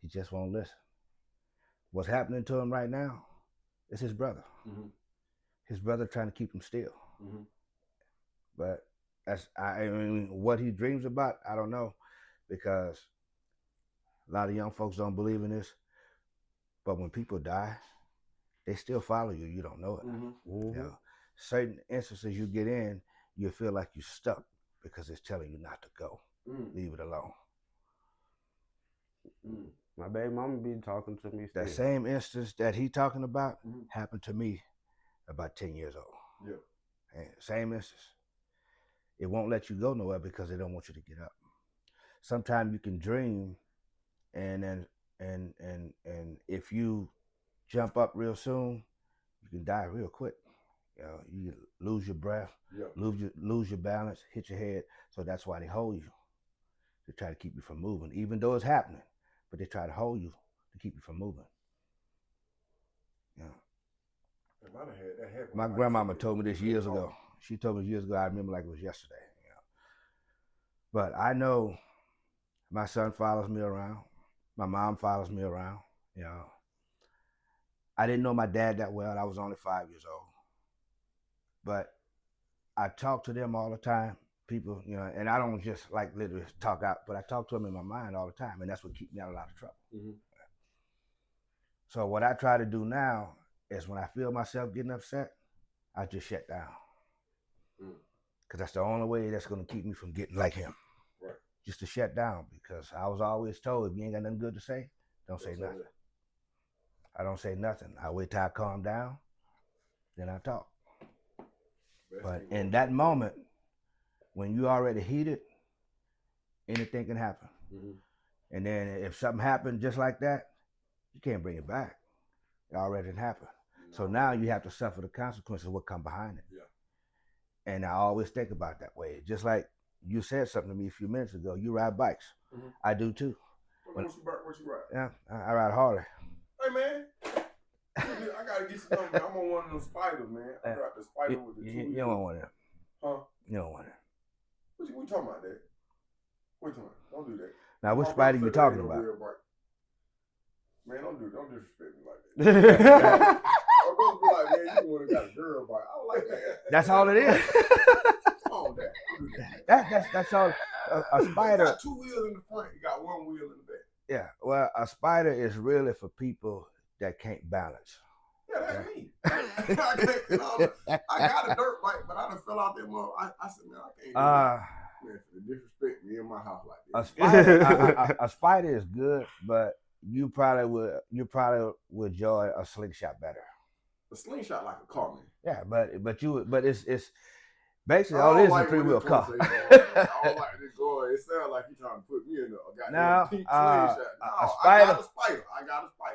he just won't listen." What's happening to him right now is his brother. Mm-hmm. His brother trying to keep him still. Mm-hmm. But I mean, what he dreams about, I don't know, because a lot of young folks don't believe in this. But when people die, they still follow you. You don't know it. Mm-hmm. You know, certain instances you get in, you feel like you're stuck because it's telling you not to go. Leave it alone. My baby mama be talking to me still. That same instance that he talking about happened to me about 10 years old. Yeah. And same instance. It won't let you go nowhere because they don't want you to get up. Sometimes you can dream, and if you jump up real soon, you can die real quick. You know, you lose your breath, lose your balance, hit your head. So that's why they hold you, to try to keep you from moving, even though it's happening. But they try to hold you to keep you from moving. Yeah. My grandmama told me this years ago. She told me years ago. I remember like it was yesterday. You know. But I know my son follows me around. My mom follows me around. You know. I didn't know my dad that well. I was only 5 years old. But I talk to them all the time. People, you know, and I don't just like literally talk out, but I talk to them in my mind all the time, and that's what keeps me out of a lot of trouble. Mm-hmm. So what I try to do now is when I feel myself getting upset, I just shut down. Because that's the only way that's going to keep me from getting like him. Right. Just to shut down, because I was always told, if you ain't got nothing good to say, don't say nothing. I don't say nothing. I wait till I calm down, then I talk. But in that moment, when you already heated, anything can happen. Mm-hmm. And then if something happened just like that, you can't bring it back. It already happened. No. So now you have to suffer the consequences of what come behind it. Yeah. And I always think about it that way. Just like you said something to me a few minutes ago, you ride bikes. Mm-hmm. I do too. What you ride? Yeah, I ride Harley. Hey, man. I got to get you something, man. I'm on one of those spiders, man. I got the spider with the two wheels. You don't want one of them. Huh? You don't want it. What you talking about, Dad? What you talking about? Don't do that. Now, which spider you talking about? Man, don't disrespect me like that. I'm going to be like, man, you want to got a girl bike. I like that. That's all it is. Oh, Dad. That's all. A spider. You got two wheels in the front. You got one wheel in the back. Yeah. Well, a spider is really for people that can't balance. Yeah, that's me. I got a dirt bike, but I done fell out there. I said, man, I can't do man, for the disrespect me in my house like that. A spider is good, but you probably would enjoy a slingshot better. A slingshot like a car, man. Yeah, but it's basically all it is a 3-wheel car. I don't like this going. It sounds like you trying to put me in a goddamn pink slingshot. No, I got a spider.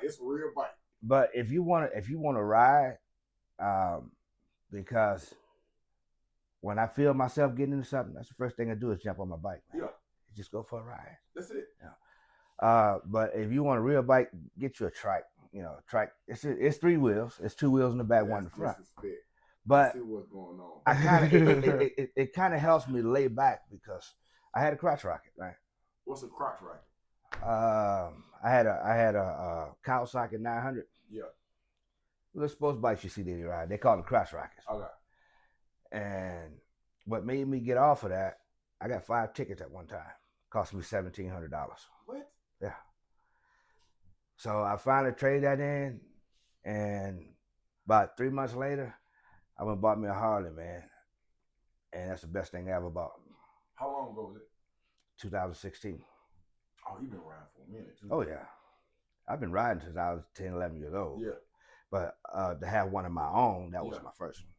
It's a real bike. But if you want to ride, because when I feel myself getting into something, that's the first thing I do is jump on my bike. Man. Yeah, just go for a ride. That's it. Yeah. But if you want a real bike, get you a trike. You know, trike. It's 3 wheels. It's 2 wheels in the back, one in the front. Disrespect. But see what's going on. I kind of it kind of helps me lay back because I had a crotch rocket, right? What's a crotch rocket? I had a Kawasaki 900. Yeah. The sports bikes you see they ride, they call them crotch rockets. Okay. And what made me get off of that, I got 5 tickets at one time. Cost me $1,700. What? Yeah. So I finally traded that in, And about 3 months later, I went and bought me a Harley, man. And that's the best thing I ever bought. How long ago was it? 2016. Oh, you've been riding for a minute too. Oh yeah, I've been riding since I was 10, 11 years old. Yeah. But to have one of my own, that was Yeah. my first one.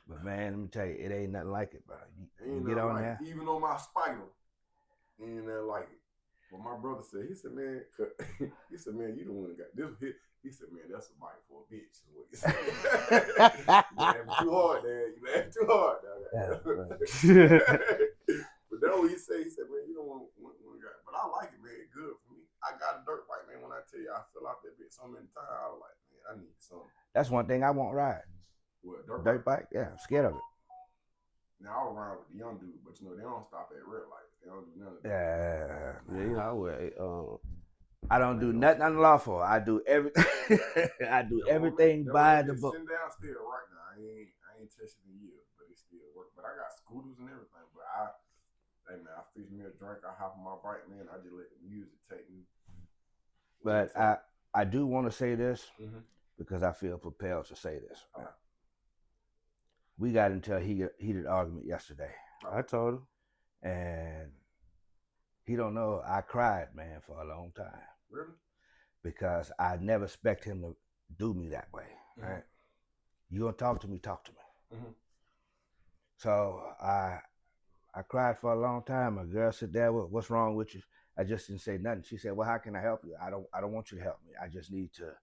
But man, let me tell you, it ain't nothing like it, bro. You Ain't get nothing on like there. it. Even on my Spider, ain't nothing like it. But my brother said, he said, man, he said, man, you the one that got this hit. He said, man, that's a bite for a bitch. Is what he said. You laughing too hard, Dad. You laughing too hard, Dad. But that's what he said. He said, man, you don't want to got it. But I like it, man. It's good for me. I got a dirt bike, man. When I tell you I fell out that bitch so many times, I was like, man, I need something. That's one thing I won't ride. What, Dirt bike? Yeah, I'm scared of it. Now I was around with the young dude, but you know, they don't stop at red lights. They don't do none of that. Yeah. Yeah, you know, I don't do nothing unlawful. I do everything. I do everything by the book. Sitting down still right now. I ain't touched it in years, but it still work. But I got scooters and everything. But I fix me a drink. I hop on my bike, man. I just let the music take me. But I do want to say this because I feel compelled to say this. Right. We got into a heated argument yesterday. I told him. And he don't know I cried, man, for a long time. Really? Because I never expect him to do me that way. Right? You gonna talk to me, talk to me. So I cried for a long time. A girl said, Dad, what's wrong with you? I just didn't say nothing. She said, well, how can I help you? I don't want you to help me. I just need to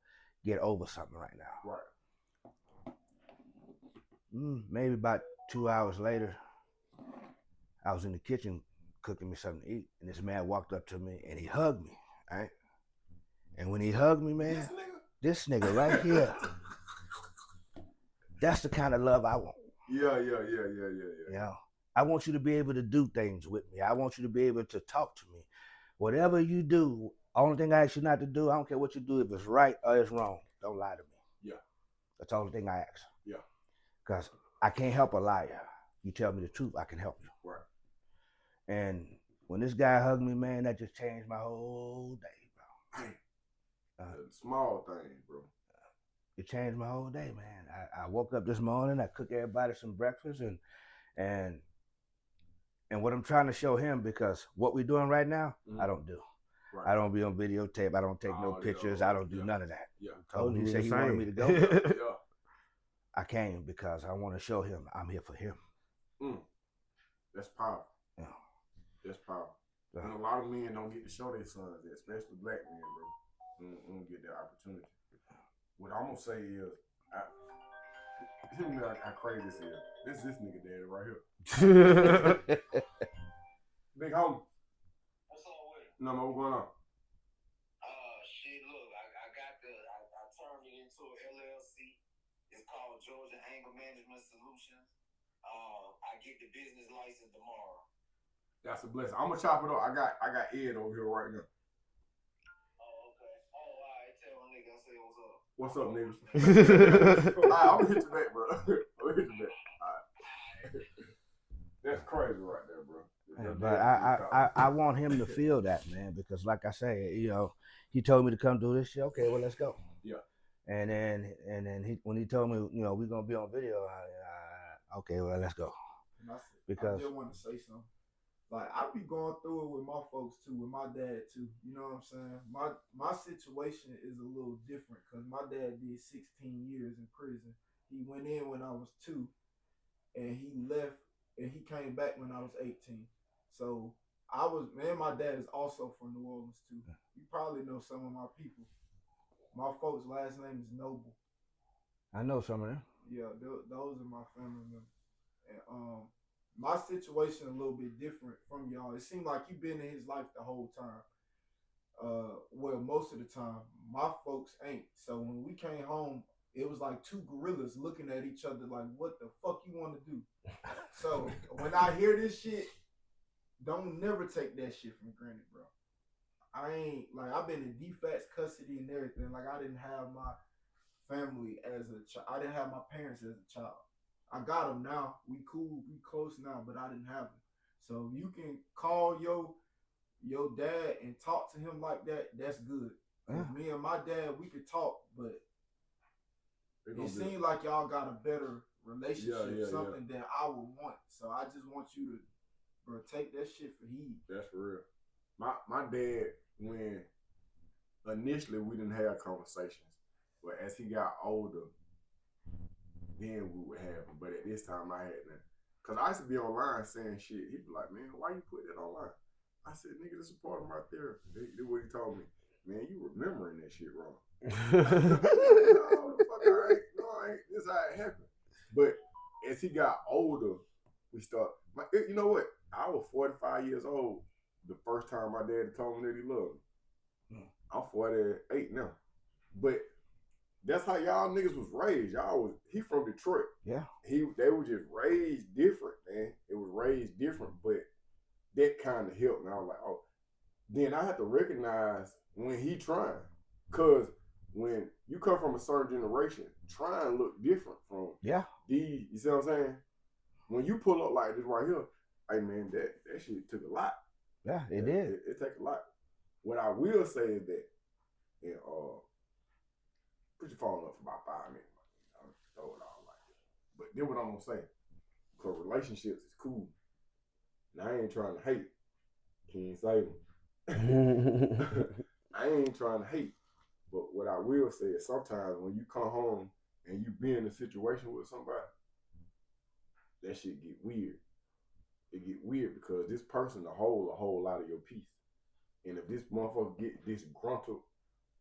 get over something right now. Right. Maybe about 2 hours later, I was in the kitchen cooking me something to eat, and this man walked up to me and he hugged me, right? And when he hugged me, man, this nigga right here, that's the kind of love I want. Yeah. You know, I want you to be able to do things with me. I want you to be able to talk to me. Whatever you do, only thing I ask you not to do, I don't care what you do, if it's right or it's wrong, don't lie to me. Yeah. That's the only thing I ask. Yeah. Because I can't help a liar. You tell me the truth, I can help you. Right. And when this guy hugged me, man, that just changed my whole day, bro. Small things, bro. It changed my whole day, man. I woke up this morning, I cooked everybody some breakfast, and what I'm trying to show him, because what we're doing right now, I don't do. Right. I don't be on videotape. I don't take no pictures. I don't do none of that. Yeah. So when he said he wanted me to go, I came because I want to show him I'm here for him. That's powerful. Yeah. That's powerful. And a lot of men don't get to show their sons that, especially black men, bro. Don't get that opportunity. What I'm gonna say is, how crazy this is. This nigga daddy right here. Big homie. What's up with it? No, what's going on? Shit, look, I turned it into a LLC. It's called Georgia Anger Management Solutions. I get the business license tomorrow. That's a blessing. I'm gonna chop it up. I got Ed over here right now. Oh, okay. Oh, all right. Tell a nigga I say what's up. What's up, nigga? All right, I'm gonna hit you back, bro. I'm gonna hit you back. All right. That's crazy right there, bro. But I want him to feel that, man, because like I say, you know, he told me to come do this shit. Okay, well, let's go. Yeah. And then when he told me, you know, we're gonna be on video, okay, well, let's go. Because I just want to say something. Like, I be going through it with my folks too, with my dad too. You know what I'm saying? My situation is a little different because my dad did 16 years in prison. He went in when I was 2, and he left, and he came back when I was 18. So my dad is also from New Orleans too. You probably know some of my people. My folks' last name is Noble. I know some of them. Yeah, those are my family members. And my situation a little bit different from y'all. It seemed like you've been in his life the whole time. Well, most of the time. My folks ain't. So when we came home, it was like 2 gorillas looking at each other like, what the fuck you want to do? So when I hear this shit, don't never take that shit for granted, bro. I've been in DFATS custody and everything. Like, I didn't have my family as a child. I didn't have my parents as a child. I got them now. We cool. We close now, but I didn't have them. So you can call your dad and talk to him like that. That's good. 'Cause me and my dad, we could talk, but It seems like y'all got a better relationship, something that I would want. So I just want you to, bro, take that shit for heed. That's for real. My dad, when initially we didn't have conversations, but as he got older, then we would have them. But at this time, I had none. Cause I used to be online saying shit. He'd be like, "Man, why you put that online?" I said, "Nigga, this is part of my therapy." That's what he told me. Man, you remembering that shit wrong. No, the fuck I ain't. No, I ain't. This how it happened. But as he got older, we start. You know what? I was 45 years old the first time my dad told me that he loved me. I'm 48 now, but that's how y'all niggas was raised. He from Detroit. Yeah. They were just raised different, man. It was raised different, but that kind of helped me. I was like, oh. Then I had to recognize when he trying. Cause when you come from a certain generation, trying look different from these, you see what I'm saying? When you pull up like this right here, hey man, that shit took a lot. Yeah, it did. It took a lot. What I will say is that, and put your phone up for about 5 minutes. I'll throw it all like that. But then what I'm gonna say, because relationships is cool. And I ain't trying to hate. Can't say them. I ain't trying to hate. But what I will say is sometimes when you come home and you be in a situation with somebody, that shit get weird. It get weird because this person will hold a whole lot of your peace. And if this motherfucker get disgruntled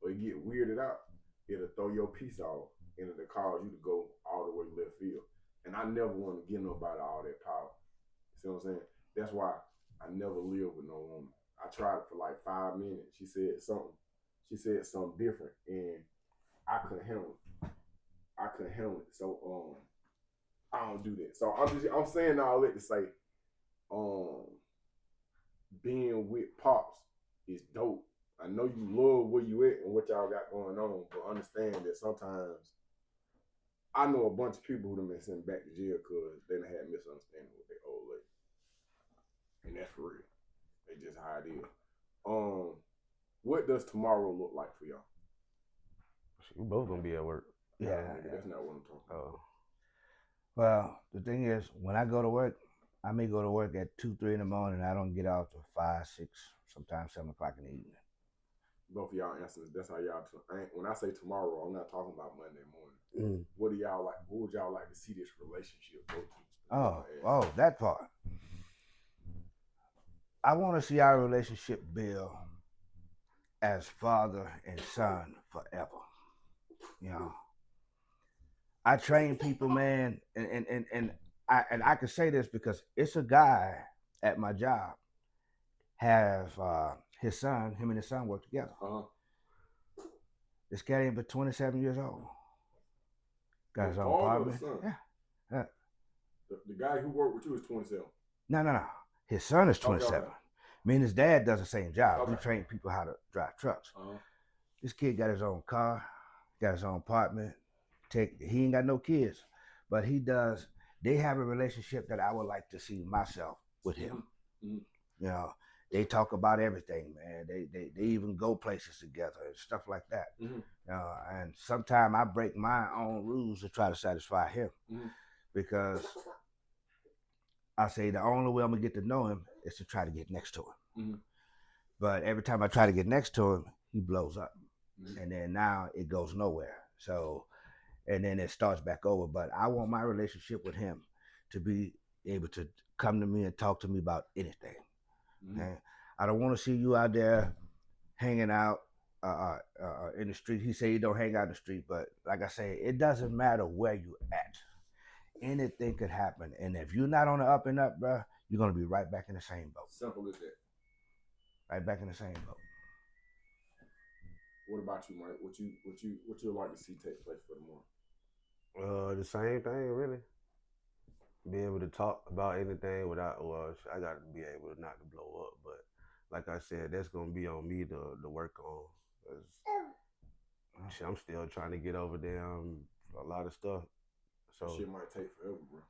or it get weirded out, it'll throw your peace off and it'll cause you to go all the way left field. And I never want to give nobody all that power. You see what I'm saying? That's why I never lived with no woman. I tried for like 5 minutes. She said something different and I couldn't handle it. So I don't do that. So I'm saying all that to say, being with Pops is dope. I know you love where you at and what y'all got going on, but understand that sometimes I know a bunch of people who done been sent back to jail because they done had misunderstanding with their old lady. And that's for real. That's just how it is. What does tomorrow look like for y'all? We both gonna be at work. Yeah, that's not what I'm talking about. Well, the thing is, when I go to work, I may go to work at 2, 3 in the morning. I don't get out till 5, 6, sometimes 7 o'clock in the evening. Both of y'all answers. That's how y'all. When I say tomorrow, I'm not talking about Monday morning. What do y'all like? What would y'all like to see this relationship go to? Oh, that part. I want to see our relationship build as father and son forever. You know, I train people, man, and I can say this because it's a guy at my job have his son, him and his son work together. This guy ain't but 27 years old. Got his own apartment. Yeah. The guy who worked with you is 27. No. His son is 27. Okay. Me and his dad does the same job. Okay. We train people how to drive trucks. This kid got his own car, got his own apartment. He ain't got no kids, but he does. They have a relationship that I would like to see myself with him. Mm-hmm. You know, they talk about everything, man. They even go places together and stuff like that. Mm-hmm. And sometimes I break my own rules to try to satisfy him, because I say the only way I'm gonna get to know him is to try to get next to him. Mm-hmm. But every time I try to get next to him, he blows up, and then now it goes nowhere. So, and then it starts back over. But I want my relationship with him to be able to come to me and talk to me about anything. Okay? I don't want to see you out there hanging out in the street. He said you don't hang out in the street, but like I say, it doesn't matter where you at. Anything could happen, and if you're not on the up and up, bro, you're gonna be right back in the same boat. Simple as that. Right back in the same boat. What about you, Mike? What you like to see take place for the morning? The same thing, really. Be able to talk about anything without. Well, I got to be able to not to blow up, but like I said, that's gonna be on me to work on. Cause I'm still trying to get over a lot of stuff. So shit might take forever, bro.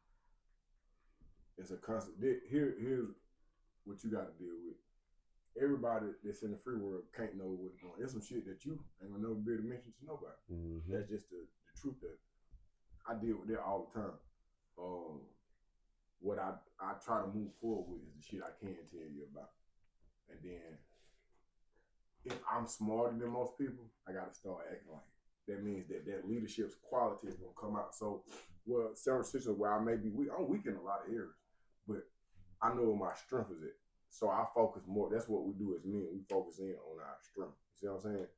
It's a constant. Here's what you got to deal with. everybody that's in the free world can't know what's going on. There's some shit that you ain't gonna never be able to mention to nobody. Mm-hmm. That's just the truth that I deal with that all the time. What I try to move forward with is the shit I can tell you about. And then if I'm smarter than most people, I gotta start acting like it. That means that leadership's quality is gonna come out. So, well, several situations where I may be weak, I'm weak in a lot of areas, but I know where my strength is at. So I focus more. That's what we do as men. We focus in on our strength. You see what I'm saying?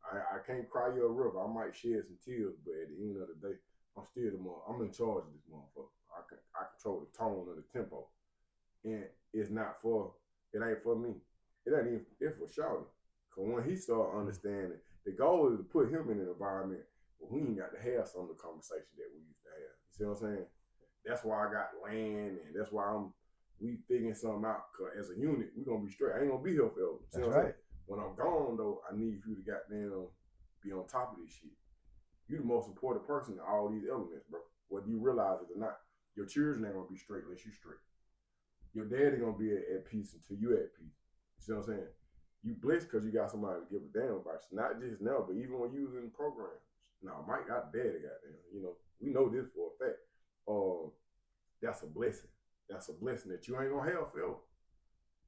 I can't cry you a river. I might shed some tears, but at the end of the day, I'm still I'm in charge of this motherfucker. I control the tone of the tempo. And it ain't for me. It ain't even, it's for Shawty. Cause when he start understanding, the goal is to put him in an environment where we ain't got to have some of the conversation that we used to have. You see what I'm saying? That's why I got land, and that's why we figuring something out. Cause as a unit, we gonna be straight. I ain't gonna be here forever. See That's what I'm right. saying? When I'm gone though, I need you to goddamn be on top of this shit. You the most important person in all these elements, bro. Whether you realize it or not. Your children ain't gonna be straight unless you straight. Your daddy gonna be at peace until you at peace. You see what I'm saying? You blessed because you got somebody to give a damn about you. Not just now, but even when you was in the program. Now, Mike got daddy, goddamn. You know, we know this for a fact. That's a blessing. That's a blessing that you ain't gonna have forever.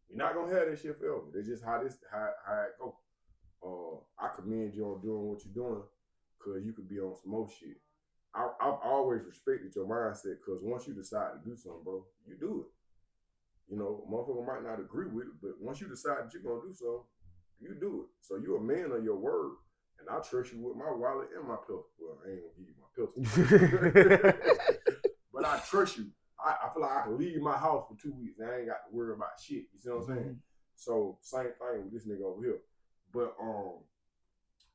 You're not gonna have that shit forever. That's just how it go. I commend you on doing what you're doing, cause you could be on some more shit. I've always respected your mindset, cause once you decide to do something, bro, you do it. You know, motherfucker might not agree with it, but once you decide that you're gonna do something, you do it. So you're a man of your word, and I trust you with my wallet and my pistol. Well, I ain't gonna give you my pistol, but I trust you. I feel like I can leave my house for 2 weeks and I ain't got to worry about shit. You see what I'm saying? So same thing with this nigga over here. But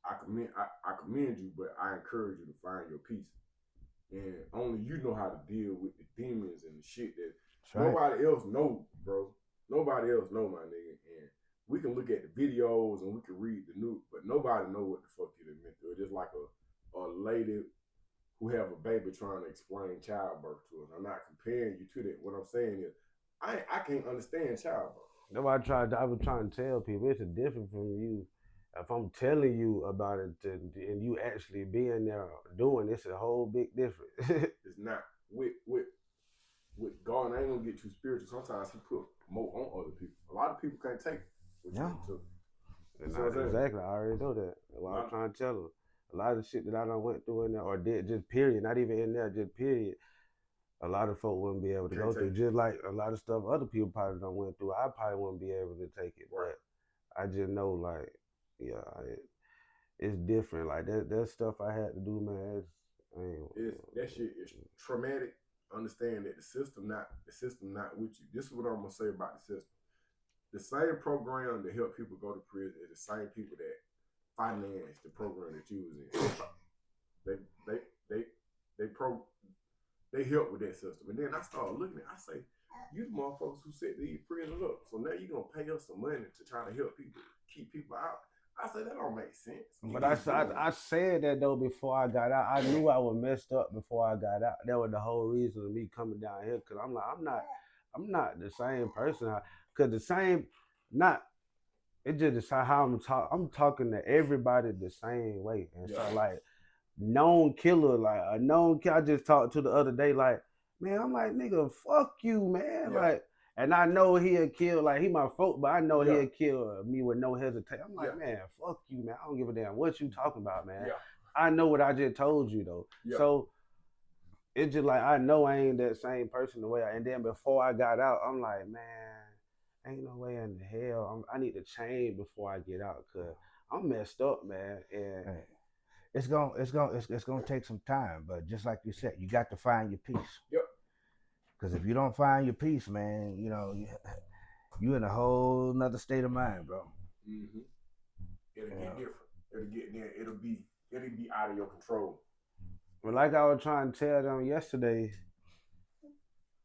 I commend you, but I encourage you to find your peace. And only you know how to deal with the demons and the shit that nobody else know, bro. Nobody else know, my nigga. And we can look at the videos and we can read the news, but nobody know what the fuck you done been through. It's just like a lady who have a baby trying to explain childbirth to us. I'm not comparing you to that. What I'm saying is, I can't understand childbirth. I was trying to tell people it's a difference from you. If I'm telling you about it and you actually being there doing, it's a whole big difference. It's not with God. I ain't gonna get too spiritual. Sometimes he put more on other people. A lot of people can't take what you took. Exactly, I already know that. What I'm trying to tell them. A lot of the shit that I done went through in there or did, just period, not even in there, just period. A lot of folk wouldn't be able to go through. Just like a lot of stuff other people probably done went through, I probably wouldn't be able to take it. Right. But I just know, like, yeah, it's different. Like that stuff I had to do, man. That shit is traumatic. Understand that the system not with you. This is what I'm gonna say about the system. The same program that help people go to prison is the same people that finance the program that you was in. They help with that system. And then I started looking at it, I say, you the motherfuckers who set these prisons up. So now you're gonna pay us some money to try to help people, keep people out. I say that don't make sense. But I said that though before I got out. I knew I was messed up before I got out. That was the whole reason of me coming down here. Cause I'm like, I'm not the same person. Cause the same, not, it just how I'm talking to everybody the same way. And so like known killer, like a known killer, I just talked to the other day, like, man, I'm like, nigga, fuck you, man. Like, and I know he'll kill, like, he my folk, but I know he'll kill me with no hesitation. I'm like, man, fuck you, man. I don't give a damn what you talking about, man. I know what I just told you, though. So it's just like, I know I ain't that same person the way and then before I got out, I'm like, man, ain't no way in the hell. I need to change before I get out, because I'm messed up, man. And it's gonna take some time, but just like you said, you got to find your peace. Yep. Because if you don't find your peace, man, you know, you in a whole nother state of mind, bro. Mm-hmm. It'll get different. It'll be out of your control. But like I was trying to tell them yesterday,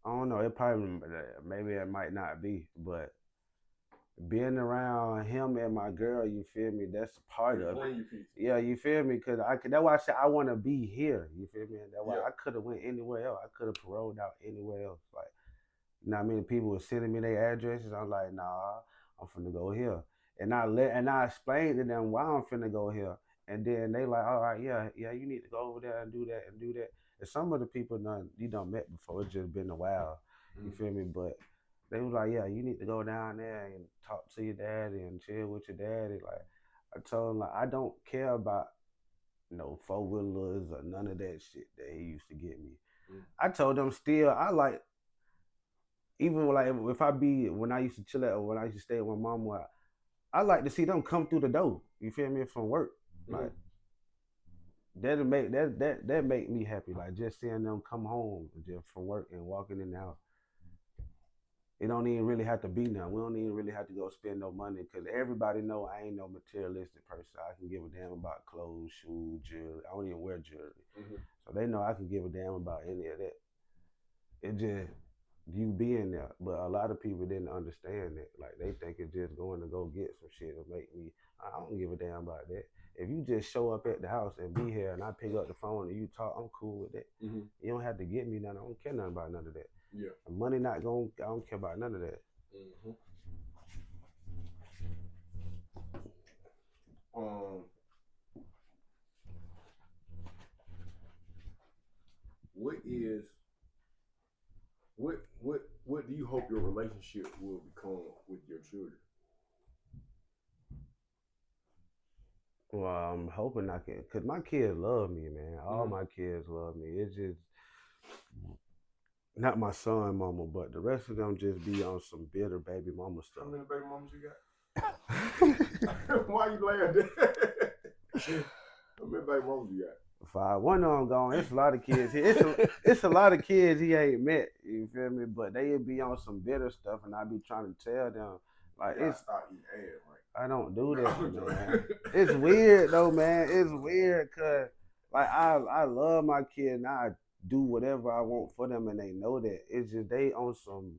I don't know, it probably, maybe it might not be, but being around him and my girl, you feel me? That's part of it. Yeah, you feel me? Cause that's why I said I want to be here. You feel me? That's why I could have went anywhere else. I could have paroled out anywhere else. Like, you know what I mean? People were sending me their addresses. I'm like, nah, I'm finna go here. And I explained to them why I'm finna go here. And then they like, all right, yeah, you need to go over there and do that and do that. And some of the people you done met before, it's just been a while. You feel me? But they was like, yeah, you need to go down there and talk to your daddy and chill with your daddy. Like I told him, like I don't care about no 4-wheelers or none of that shit that he used to get me. I told them still I like even like if I be when I used to chill at or when I used to stay with my mama, I like to see them come through the door. You feel me? From work, like that make me happy. Like just seeing them come home just from work and walking in the house. It don't even really have to be now. We don't even really have to go spend no money because everybody know I ain't no materialistic person. I can give a damn about clothes, shoes, jewelry. I don't even wear jewelry, so they know I can give a damn about any of that. It just you being there, but a lot of people didn't understand that. Like they think it's just going to go get some shit to make me. I don't give a damn about that. If you just show up at the house and be here, and I pick up the phone and you talk, I'm cool with that. You don't have to get me nothing. I don't care nothing about none of that. Yeah, money not going. I don't care about none of that. What do you hope your relationship will become with your children? Well, I'm hoping I can, cause my kids love me, man. All my kids love me. It's just not my son, mama, but the rest of them just be on some bitter baby mama stuff. How many baby mamas you got? Why you laughing? How many baby mamas you got? 5. One of them gone. It's a lot of kids here. It's a lot of kids he ain't met. You feel me? But they be on some bitter stuff, and I be trying to tell them like it's. Stop eating ass, right? I don't do that, man. It's weird though, man. It's weird cause like I love my kid and I do whatever I want for them, and they know that. It's just they on some